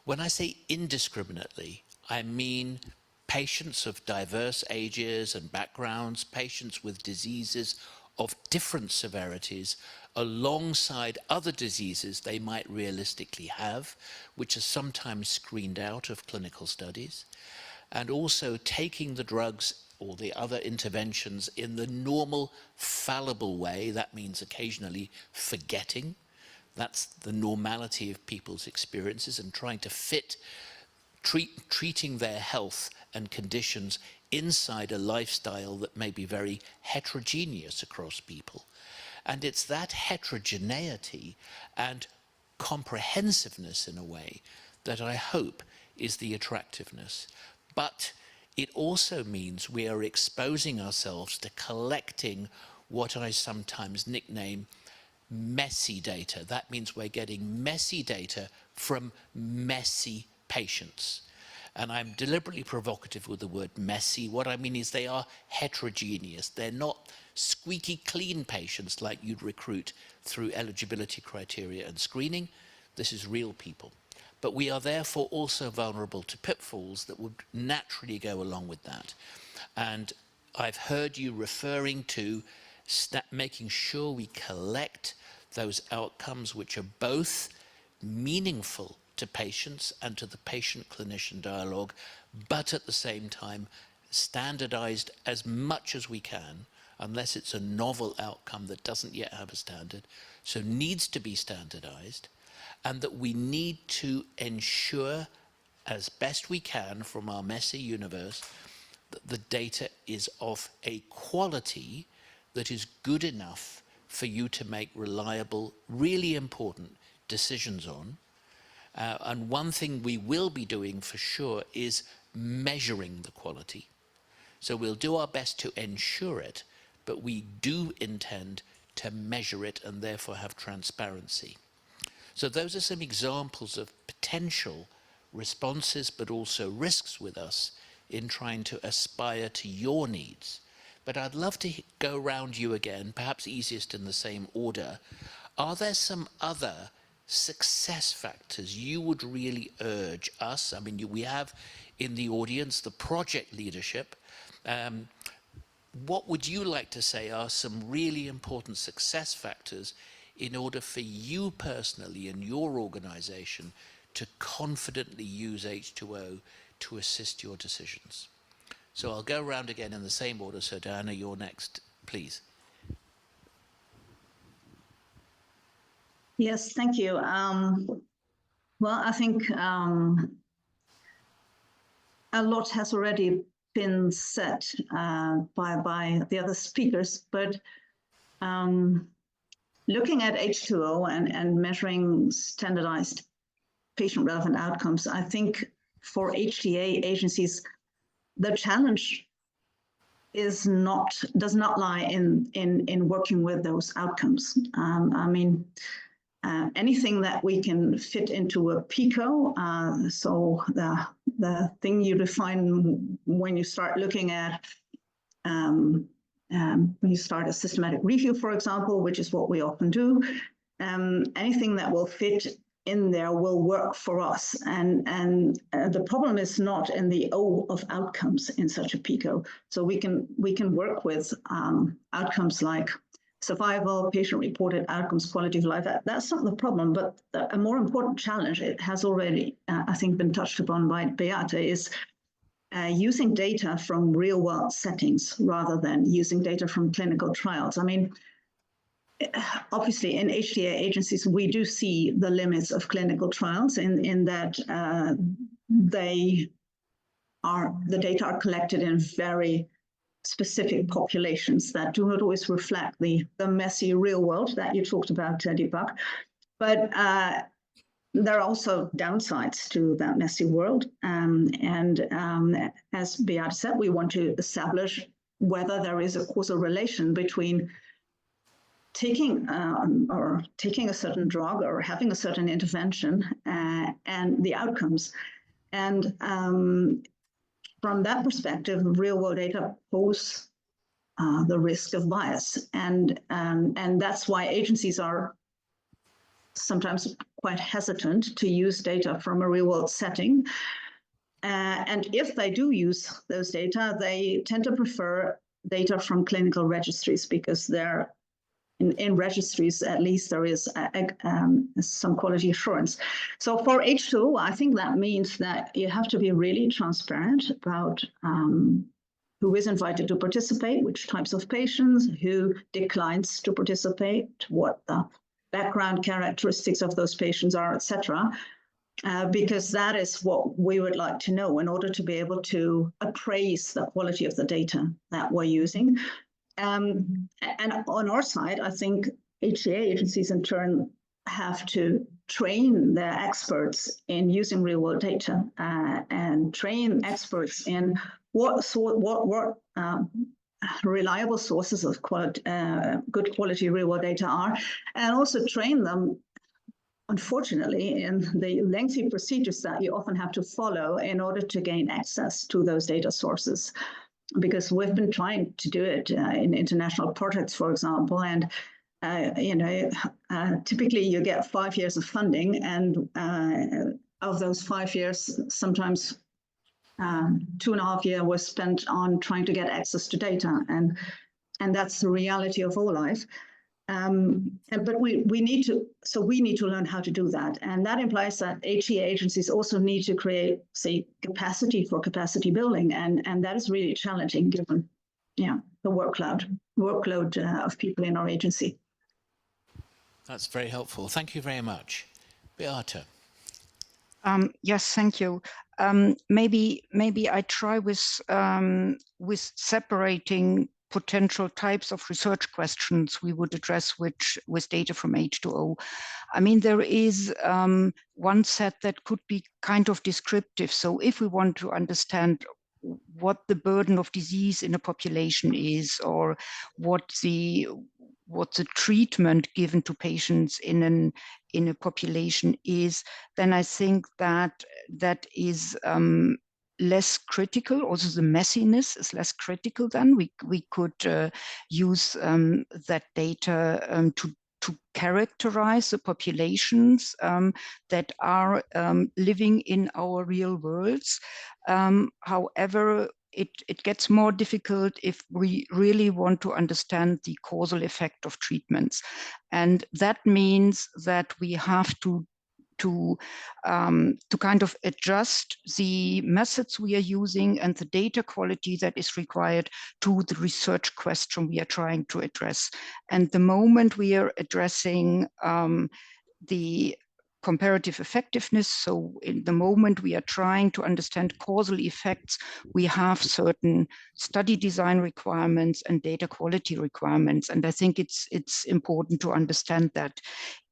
When I say indiscriminately, I mean patients of diverse ages and backgrounds, patients with diseases of different severities alongside other diseases they might realistically have, which are sometimes screened out of clinical studies, and also taking the drugs or the other interventions in the normal, fallible way. That means occasionally forgetting. That's the normality of people's experiences, and trying to fit treating their health and conditions inside a lifestyle that may be very heterogeneous across people. And it's that heterogeneity and comprehensiveness, in a way, that I hope is the attractiveness. But it also means we are exposing ourselves to collecting what I sometimes nickname messy data. That means we're getting messy data from messy patients. And I'm deliberately provocative with the word messy. What I mean is they are heterogeneous. They're not squeaky clean patients like you'd recruit through eligibility criteria and screening. This is real people. But we are therefore also vulnerable to pitfalls that would naturally go along with that. And I've heard you referring to making sure we collect those outcomes which are both meaningful to patients and to the patient-clinician dialogue, but at the same time standardized as much as we can, unless it's a novel outcome that doesn't yet have a standard, so needs to be standardized, and that we need to ensure as best we can from our messy universe that the data is of a quality that is good enough for you to make reliable, really important decisions on. And one thing we will be doing for sure is measuring the quality. So we'll do our best to ensure it, but we do intend to measure it and therefore have transparency. So those are some examples of potential responses, but also risks with us in trying to aspire to your needs. But I'd love to go around you again, perhaps easiest in the same order. Are there some other success factors you would really urge us? I mean, we have in the audience the project leadership. What would you like to say are some really important success factors in order for you personally and your organization to confidently use H2O to assist your decisions? So I'll go around again in the same order. So Diana, you're next, please. Yes, thank you. Well, I think a lot has already been said by the other speakers, but looking at H2O and measuring standardized patient-relevant outcomes, I think for HTA agencies, the challenge does not lie in working with those outcomes. I mean, anything that we can fit into a PICO, so the thing you define when you start looking at when you start a systematic review, for example, which is what we often do, anything that will fit in there will work for us. And the problem is not in the O of outcomes in such a PICO. So we can work with outcomes like survival, patient-reported outcomes, quality of life. That's not the problem, but a more important challenge, it has already, I think, been touched upon by Beate, is using data from real-world settings rather than using data from clinical trials. I mean, obviously, in HTA agencies, we do see the limits of clinical trials in that the data are collected in very specific populations that do not always reflect the messy real world that you talked about, Deepak. But there are also downsides to that messy world. As Beate said, we want to establish whether there is a causal relation between taking a certain drug or having a certain intervention and the outcomes. And from that perspective, real-world data pose the risk of bias, and that's why agencies are sometimes quite hesitant to use data from a real-world setting. And if they do use those data, they tend to prefer data from clinical registries, because there, in registries, at least there is some quality assurance. So for H2O, I think that means that you have to be really transparent about who is invited to participate, which types of patients, who declines to participate, what the background characteristics of those patients are, etc. Because that is what we would like to know in order to be able to appraise the quality of the data that we're using. And on our side, I think HTA agencies in turn have to train their experts in using real-world data and train experts in what reliable sources of good quality real-world data are, and also train them, unfortunately, in the lengthy procedures that you often have to follow in order to gain access to those data sources. Because we've been trying to do it in international projects, for example, and typically you get 5 years of funding, and of those 5 years, sometimes 2.5 years was spent on trying to get access to data, and that's the reality of all life. But we need to learn how to do that, and that implies that HTA agencies also need to create, say, capacity for capacity building, and that is really challenging given, the workload of people in our agency. That's very helpful. Thank you very much, Beata. Yes, thank you. Maybe I try with separating potential types of research questions we would address with data from H2O. I mean, there is one set that could be kind of descriptive. So if we want to understand what the burden of disease in a population is, or what the treatment given to patients in a population is, then I think that is less critical. Also, the messiness is less critical. Then we could use that data to characterize the populations that are living in our real worlds. However, it gets more difficult if we really want to understand the causal effect of treatments. And that means that we have to kind of adjust the methods we are using and the data quality that is required to the research question we are trying to address. And the moment we are addressing the comparative effectiveness, so in the moment we are trying to understand causal effects, we have certain study design requirements and data quality requirements. And I think it's important to understand that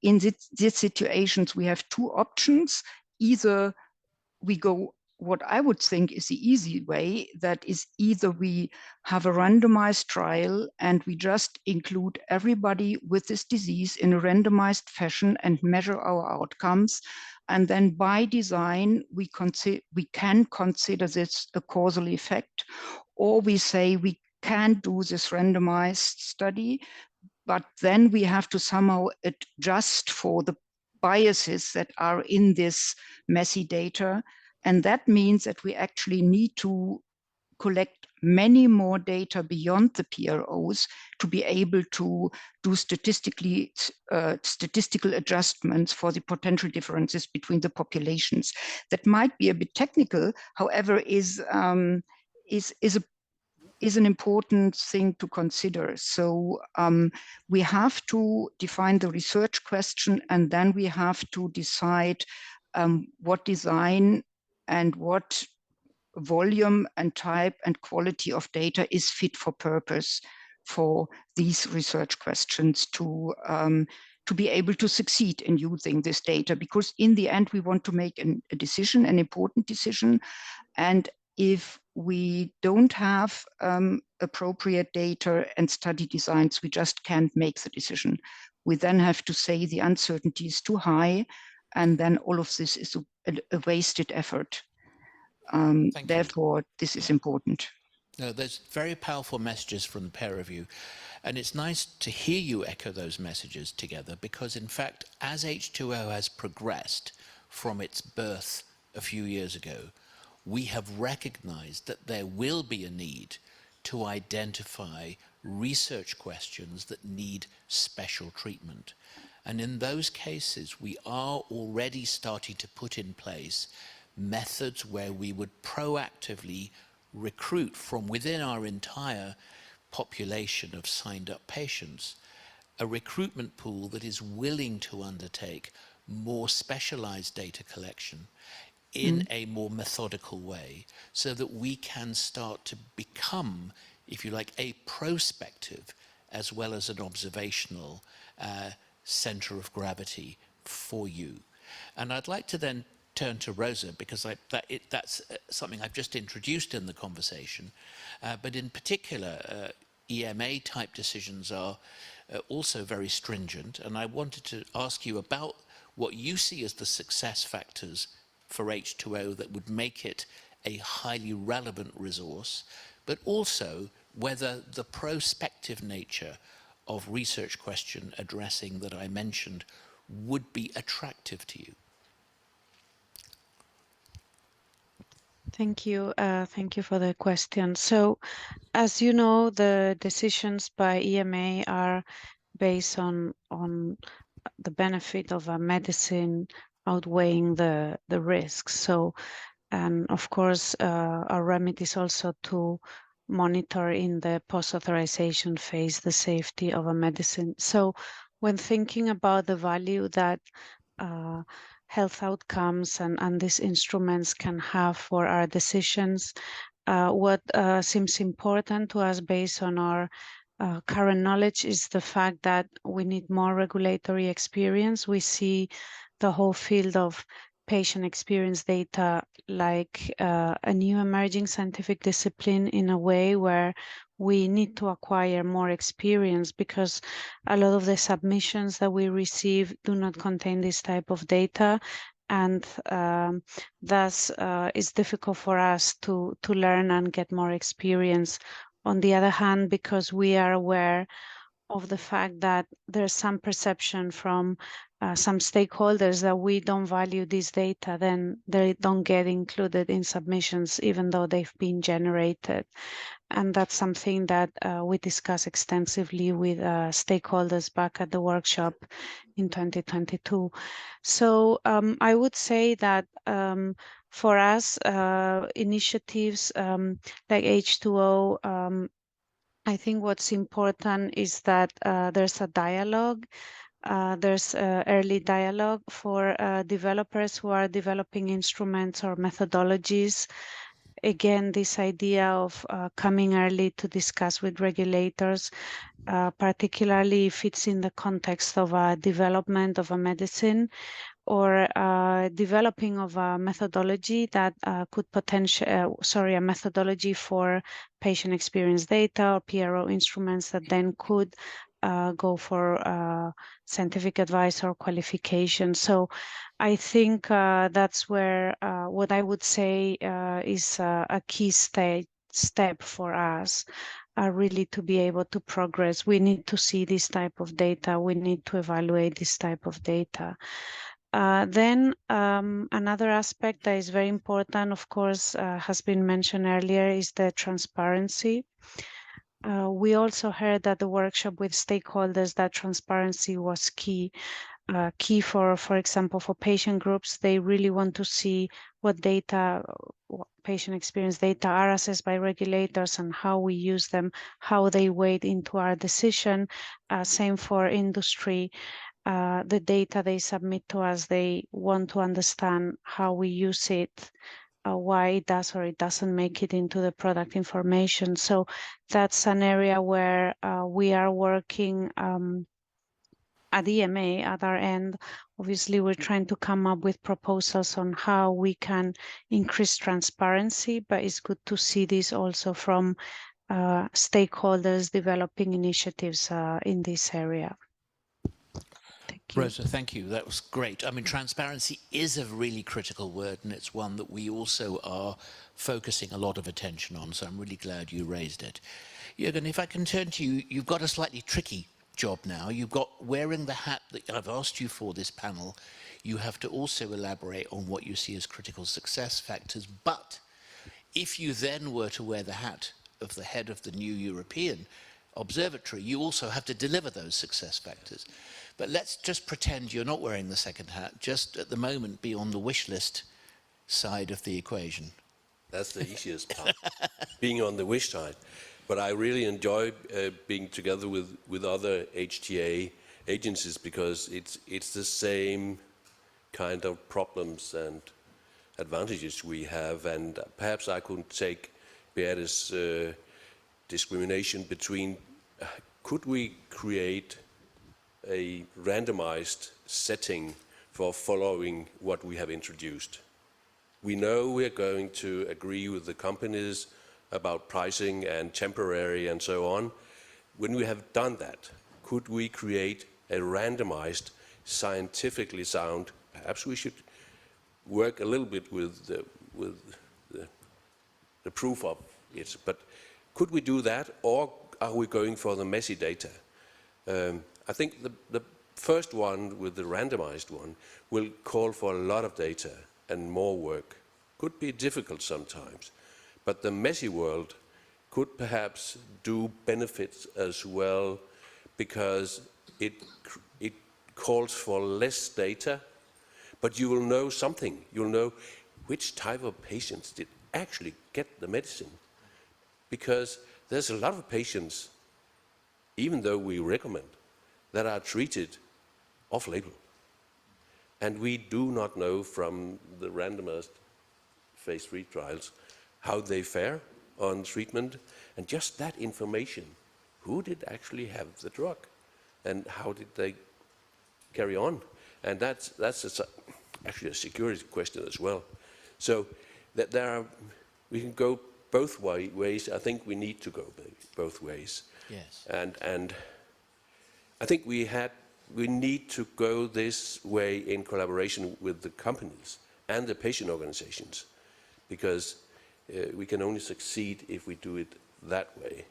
in these situations, we have two options. Either we go what I would think is the easy way, that is either we have a randomized trial and we just include everybody with this disease in a randomized fashion and measure our outcomes. And then by design, we can consider this a causal effect, or we say we can't do this randomized study, but then we have to somehow adjust for the biases that are in this messy data. And that means that we actually need to collect many more data beyond the PROs to be able to do statistical adjustments for the potential differences between the populations. That might be a bit technical, however, is an important thing to consider. So we have to define the research question, and then we have to decide what design and what volume and type and quality of data is fit for purpose for these research questions to be able to succeed in using this data. Because in the end, we want to make a decision, an important decision. And if we don't have appropriate data and study designs, we just can't make the decision. We then have to say the uncertainty is too high, and then all of this is a wasted effort. Therefore, this is important. No, there's very powerful messages from the pair of you. And it's nice to hear you echo those messages together, because in fact, as H2O has progressed from its birth a few years ago, we have recognized that there will be a need to identify research questions that need special treatment. And in those cases, we are already starting to put in place methods where we would proactively recruit from within our entire population of signed up patients a recruitment pool that is willing to undertake more specialized data collection in a more methodical way, so that we can start to become, if you like, a prospective as well as an observational center of gravity for you. And I'd like to then turn to Rosa, because that's something I've just introduced in the conversation, but in particular, EMA type decisions are also very stringent, and I wanted to ask you about what you see as the success factors for H2O that would make it a highly relevant resource, but also whether the prospective nature of research question addressing that I mentioned would be attractive to you. Thank you. Thank you for the question. So, as you know, the decisions by EMA are based on the benefit of a medicine outweighing the risks. So, and of course, our remit is also to monitor in the post-authorization phase the safety of a medicine. So, when thinking about the value that health outcomes and these instruments can have for our decisions, what seems important to us based on our current knowledge is the fact that we need more regulatory experience. We see the whole field of patient experience data like a new emerging scientific discipline in a way where we need to acquire more experience, because a lot of the submissions that we receive do not contain this type of data, and thus it's difficult for us to learn and get more experience. On the other hand, because we are aware of the fact that there's some perception from some stakeholders that we don't value this data, then they don't get included in submissions even though they've been generated. And that's something that we discuss extensively with stakeholders back at the workshop in 2022. So I would say that for us, initiatives like H2O, I think what's important is that there's a dialogue. There's early dialogue for developers who are developing instruments or methodologies. Again, this idea of coming early to discuss with regulators, particularly if it's in the context of a development of a medicine or developing of a methodology that could a methodology for patient experience data or PRO instruments that then could go for scientific advice or qualification. So I think that's where what I would say is a key step for us, really to be able to progress. We need to see this type of data. We need to evaluate this type of data. Then another aspect that is very important, of course, has been mentioned earlier, is the transparency. We also heard at the workshop with stakeholders that transparency was key. Key for example, for patient groups, they really want to see what data, patient experience data are assessed by regulators and how we use them, how they weigh into our decision. Same for industry. The data they submit to us, they want to understand how we use it, why it does or it doesn't make it into the product information. So that's an area where we are working at EMA at our end. Obviously, we're trying to come up with proposals on how we can increase transparency, but it's good to see this also from stakeholders developing initiatives in this area. Rosa, thank you. That was great. I mean, transparency is a really critical word, and it's one that we also are focusing a lot of attention on, so I'm really glad you raised it. Jürgen, if I can turn to you, you've got a slightly tricky job now. You've got wearing the hat that I've asked you for this panel. You have to also elaborate on what you see as critical success factors, but if you then were to wear the hat of the head of the new European observatory, you also have to deliver those success factors. But let's just pretend you're not wearing the second hat, just at the moment be on the wish list side of the equation. That's the easiest part, being on the wish side. But I really enjoy being together with other HTA agencies because it's the same kind of problems and advantages we have. And perhaps I could take Beatrice's discrimination between, could we create a randomized setting for following what we have introduced? We know we're going to agree with the companies about pricing and temporary and so on. When we have done that, could we create a randomized, scientifically sound, perhaps we should work a little bit with the proof of it, but could we do that, or are we going for the messy data? I think the first one, with the randomized one, will call for a lot of data and more work. Could be difficult sometimes, but the messy world could perhaps do benefits as well, because it calls for less data, but you will know something. You'll know which type of patients did actually get the medicine, because there's a lot of patients, even though we recommend, that are treated off-label. And we do not know from the randomized phase 3 trials how they fare on treatment, and just that information, who did actually have the drug and how did they carry on? And that's actually a security question as well. So that we can go both ways. I think we need to go both ways. Yes. And I think we need to go this way in collaboration with the companies and the patient organizations, because we can only succeed if we do it that way.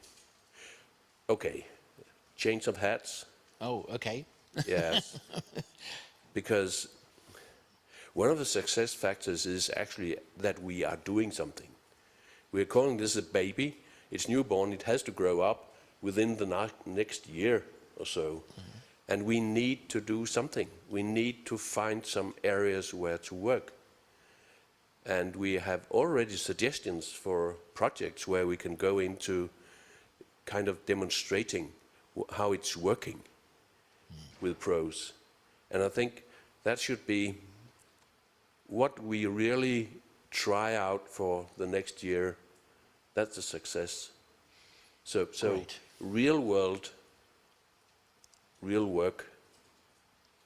Okay, change of hats. Oh, okay. Yes, because one of the success factors is actually that we are doing something. We're calling this a baby. It's newborn. It has to grow up within the next year or so. Mm-hmm. And we need to do something. We need to find some areas where to work. And we have already suggestions for projects where we can go into kind of demonstrating how it's working with pros. And I think that should be what we really try out for the next year. That's a success. So real world, real work,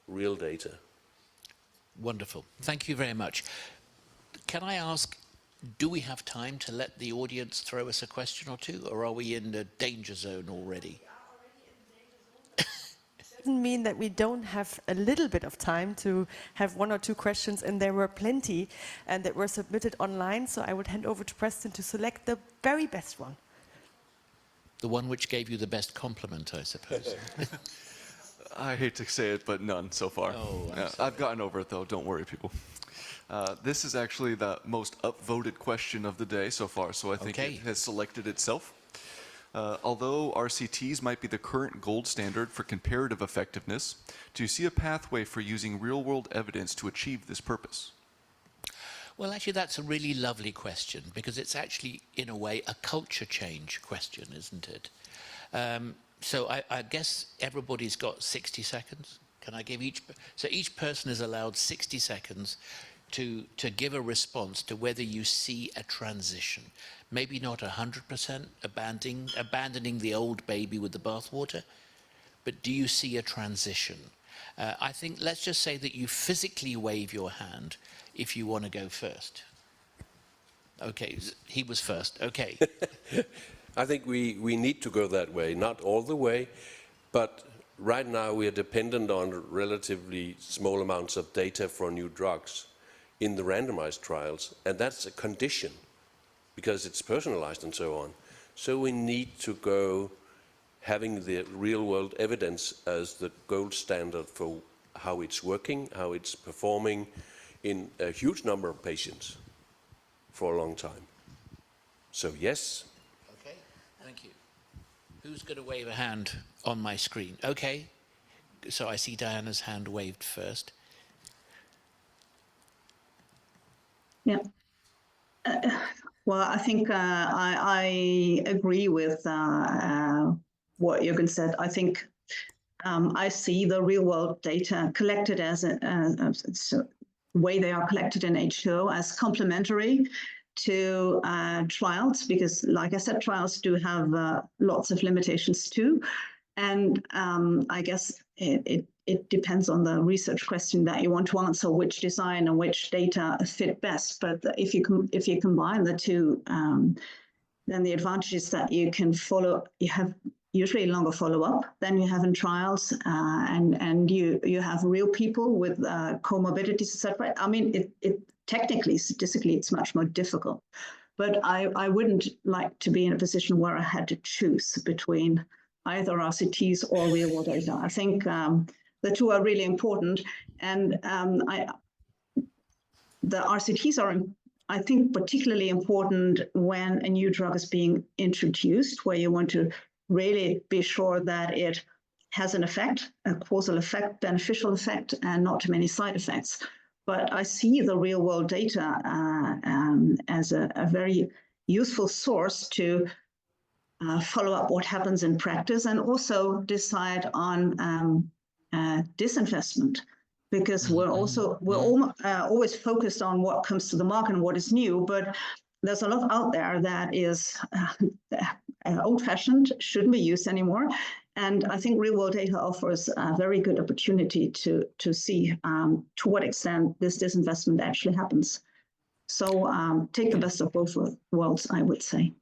real data. Wonderful. Thank you very much. Can I ask, do we have time to let the audience throw us a question or two, or are we in the danger zone already? Doesn't mean that we don't have a little bit of time to have one or two questions, and there were plenty and that were submitted online, so I would hand over to Preston to select the very best one. The one which gave you the best compliment, I suppose. I hate to say it, but none so far. Oh, I've gotten over it though, don't worry people. This is actually the most upvoted question of the day so far, so I think it has selected itself. Although RCTs might be the current gold standard for comparative effectiveness, do you see a pathway for using real-world evidence to achieve this purpose? Well, actually, that's a really lovely question, because it's actually, in a way, a culture change question, isn't it? So I guess everybody's got 60 seconds. Can I give each person is allowed 60 seconds to give a response to whether you see a transition. Maybe not 100% abandoning the old baby with the bathwater, but do you see a transition? I think, let's just say that you physically wave your hand if you want to go first. Okay, he was first, okay. I think we need to go that way, not all the way, but right now we are dependent on relatively small amounts of data for new drugs in the randomized trials, and that's a condition because it's personalized and so on. So we need to go having the real-world evidence as the gold standard for how it's working, how it's performing in a huge number of patients for a long time. So yes. Okay. Thank you. Who's going to wave a hand on my screen? Okay. So I see Diana's hand waved first. Yeah. Well, I think I agree with what Jürgen said. I think I see the real-world data collected as a way they are collected in H2O as complementary to trials, because, like I said, trials do have lots of limitations too. And I guess it depends on the research question that you want to answer, which design and which data fit best. But if you combine the two, then the advantage is that you can follow. You have usually longer follow-up than you have in trials, and you have real people with comorbidities, etc. I mean, it technically, statistically, it's much more difficult. But I wouldn't like to be in a position where I had to choose between either RCTs or real-world data. I think the two are really important, and the RCTs are, I think, particularly important when a new drug is being introduced, where you want to really be sure that it has an effect, a causal effect, beneficial effect, and not too many side effects. But I see the real-world data as a very useful source to follow up what happens in practice, and also decide on disinvestment, because we're always focused on what comes to the market and what is new, but there's a lot out there that is old-fashioned, shouldn't be used anymore. And I think real-world data offers a very good opportunity to see to what extent this disinvestment actually happens. So take the best of both worlds, I would say.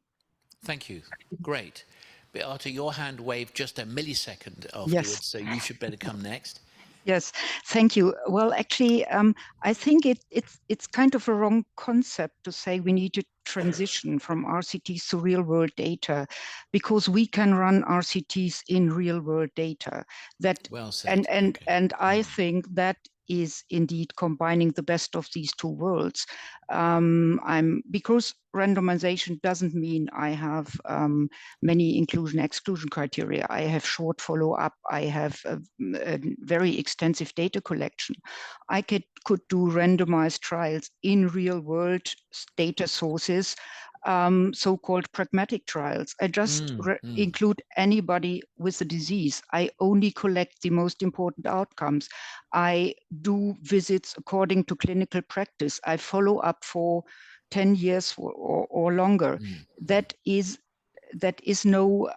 Thank you. Great. Beate, your hand waved just a millisecond afterwards, Yes. so you should better come next. Yes, thank you. Well, actually, I think it's kind of a wrong concept to say we need to transition from RCTs to real-world data, because we can run RCTs in real-world data. That well said. And I think that is indeed combining the best of these two worlds. Because randomization doesn't mean I have many inclusion-exclusion criteria. I have short follow-up. I have a very extensive data collection. I could do randomized trials in real-world data sources, so-called pragmatic trials. I just include anybody with a disease. I only collect the most important outcomes. I do visits according to clinical practice. I follow up for 10 years or longer. That is no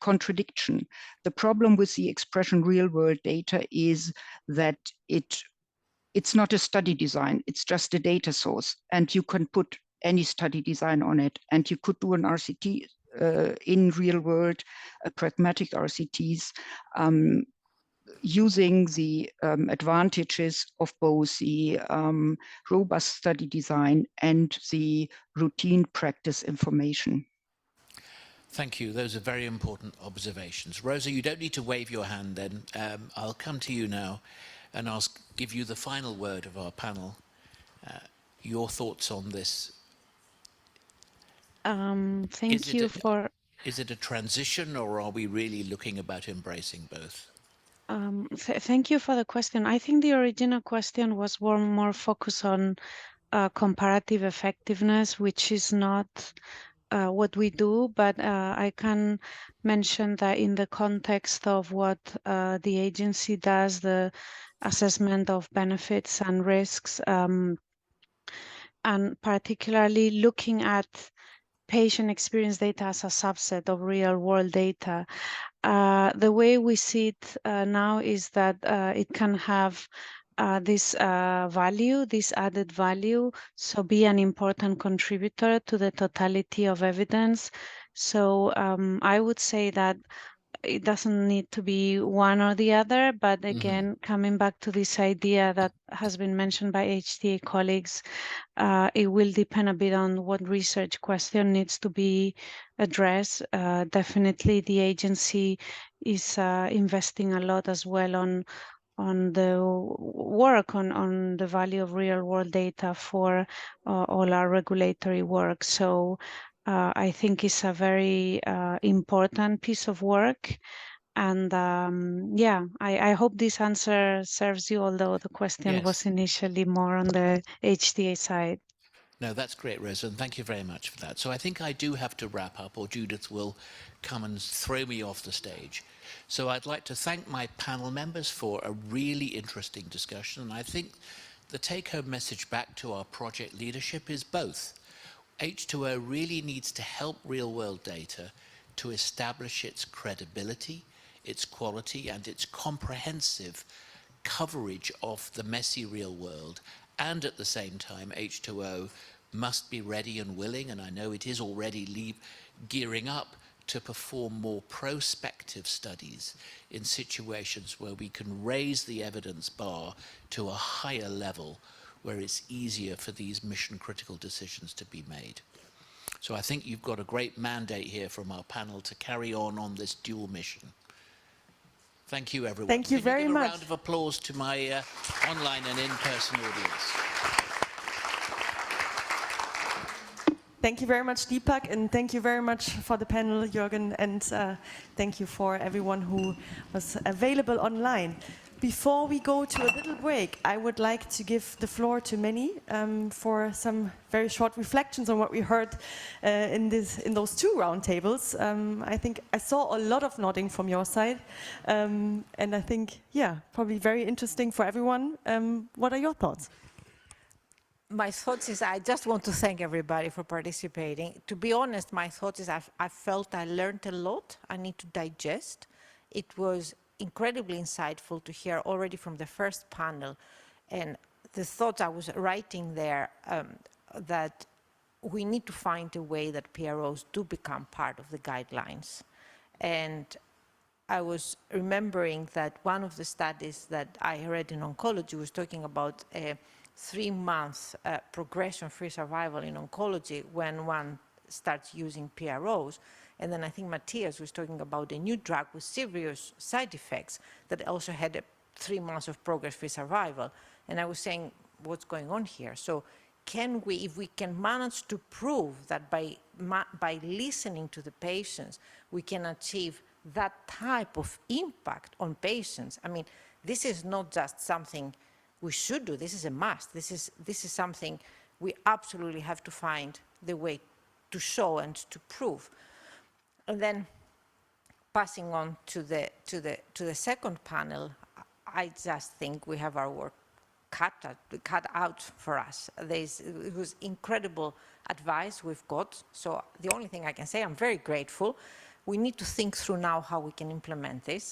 contradiction. The problem with the expression real-world data is that it's not a study design, it's just a data source, and you can put any study design on it, and you could do an RCT in real world, pragmatic RCTs, using the advantages of both the robust study design and the routine practice information. Thank you. Those are very important observations. Rosa, you don't need to wave your hand then. I'll come to you now and give you the final word of our panel. Your thoughts on this? Thank you for... Is it a transition, or are we really looking about embracing both? Thank you for the question. I think the original question was more focused on comparative effectiveness, which is not what we do, but I can mention that in the context of what the agency does, the assessment of benefits and risks, and particularly looking at patient experience data as a subset of real world data. The way we see it now is that it can have this value, this added value, so be an important contributor to the totality of evidence. So I would say that it doesn't need to be one or the other, but again, coming back to this idea that has been mentioned by HTA colleagues, it will depend a bit on what research question needs to be addressed. Definitely the agency is investing a lot as well on the work on the value of real world data for all our regulatory work. So I think is a very important piece of work. And yeah, I hope this answer serves you, although the question was initially more on the HTA side. No, that's great, Rosa, and thank you very much for that. So I think I do have to wrap up, or Judith will come and throw me off the stage. So I'd like to thank my panel members for a really interesting discussion, and I think the take-home message back to our project leadership is both. H2O really needs to help real-world data to establish its credibility, its quality, and its comprehensive coverage of the messy real world. And at the same time, H2O must be ready and willing, and I know it is already gearing up to perform more prospective studies in situations where we can raise the evidence bar to a higher level, where it's easier for these mission-critical decisions to be made. So I think you've got a great mandate here from our panel to carry on this dual mission. Thank you, everyone. Thank you very much. Can you give a round of applause to my online and in-person audience? Thank you very much, Deepak, and thank you very much for the panel, Jürgen, and thank you for everyone who was available online. Before we go to a little break, I would like to give the floor to Manny for some very short reflections on what we heard in those two roundtables. I think I saw a lot of nodding from your side, and I think, yeah, probably very interesting for everyone. What are your thoughts? My thoughts is I just want to thank everybody for participating. To be honest, my thoughts is I felt I learned a lot. I need to digest. It was incredibly insightful to hear already from the first panel, and the thoughts I was writing there, that we need to find a way that PROs do become part of the guidelines. And I was remembering that one of the studies that I read in oncology was talking about a 3-month progression-free survival in oncology when one starts using PROs. And then I think Matthias was talking about a new drug with serious side effects that also had 3 months of progress-free survival. And I was saying, what's going on here? So can we, if we can manage to prove that by listening to the patients, we can achieve that type of impact on patients? I mean, this is not just something we should do, this is a must. This is something we absolutely have to find the way to show and to prove. And then passing on to the second panel, I just think we have our work cut out for us. It was incredible advice we've got. So the only thing I can say, I'm very grateful. We need to think through now how we can implement this.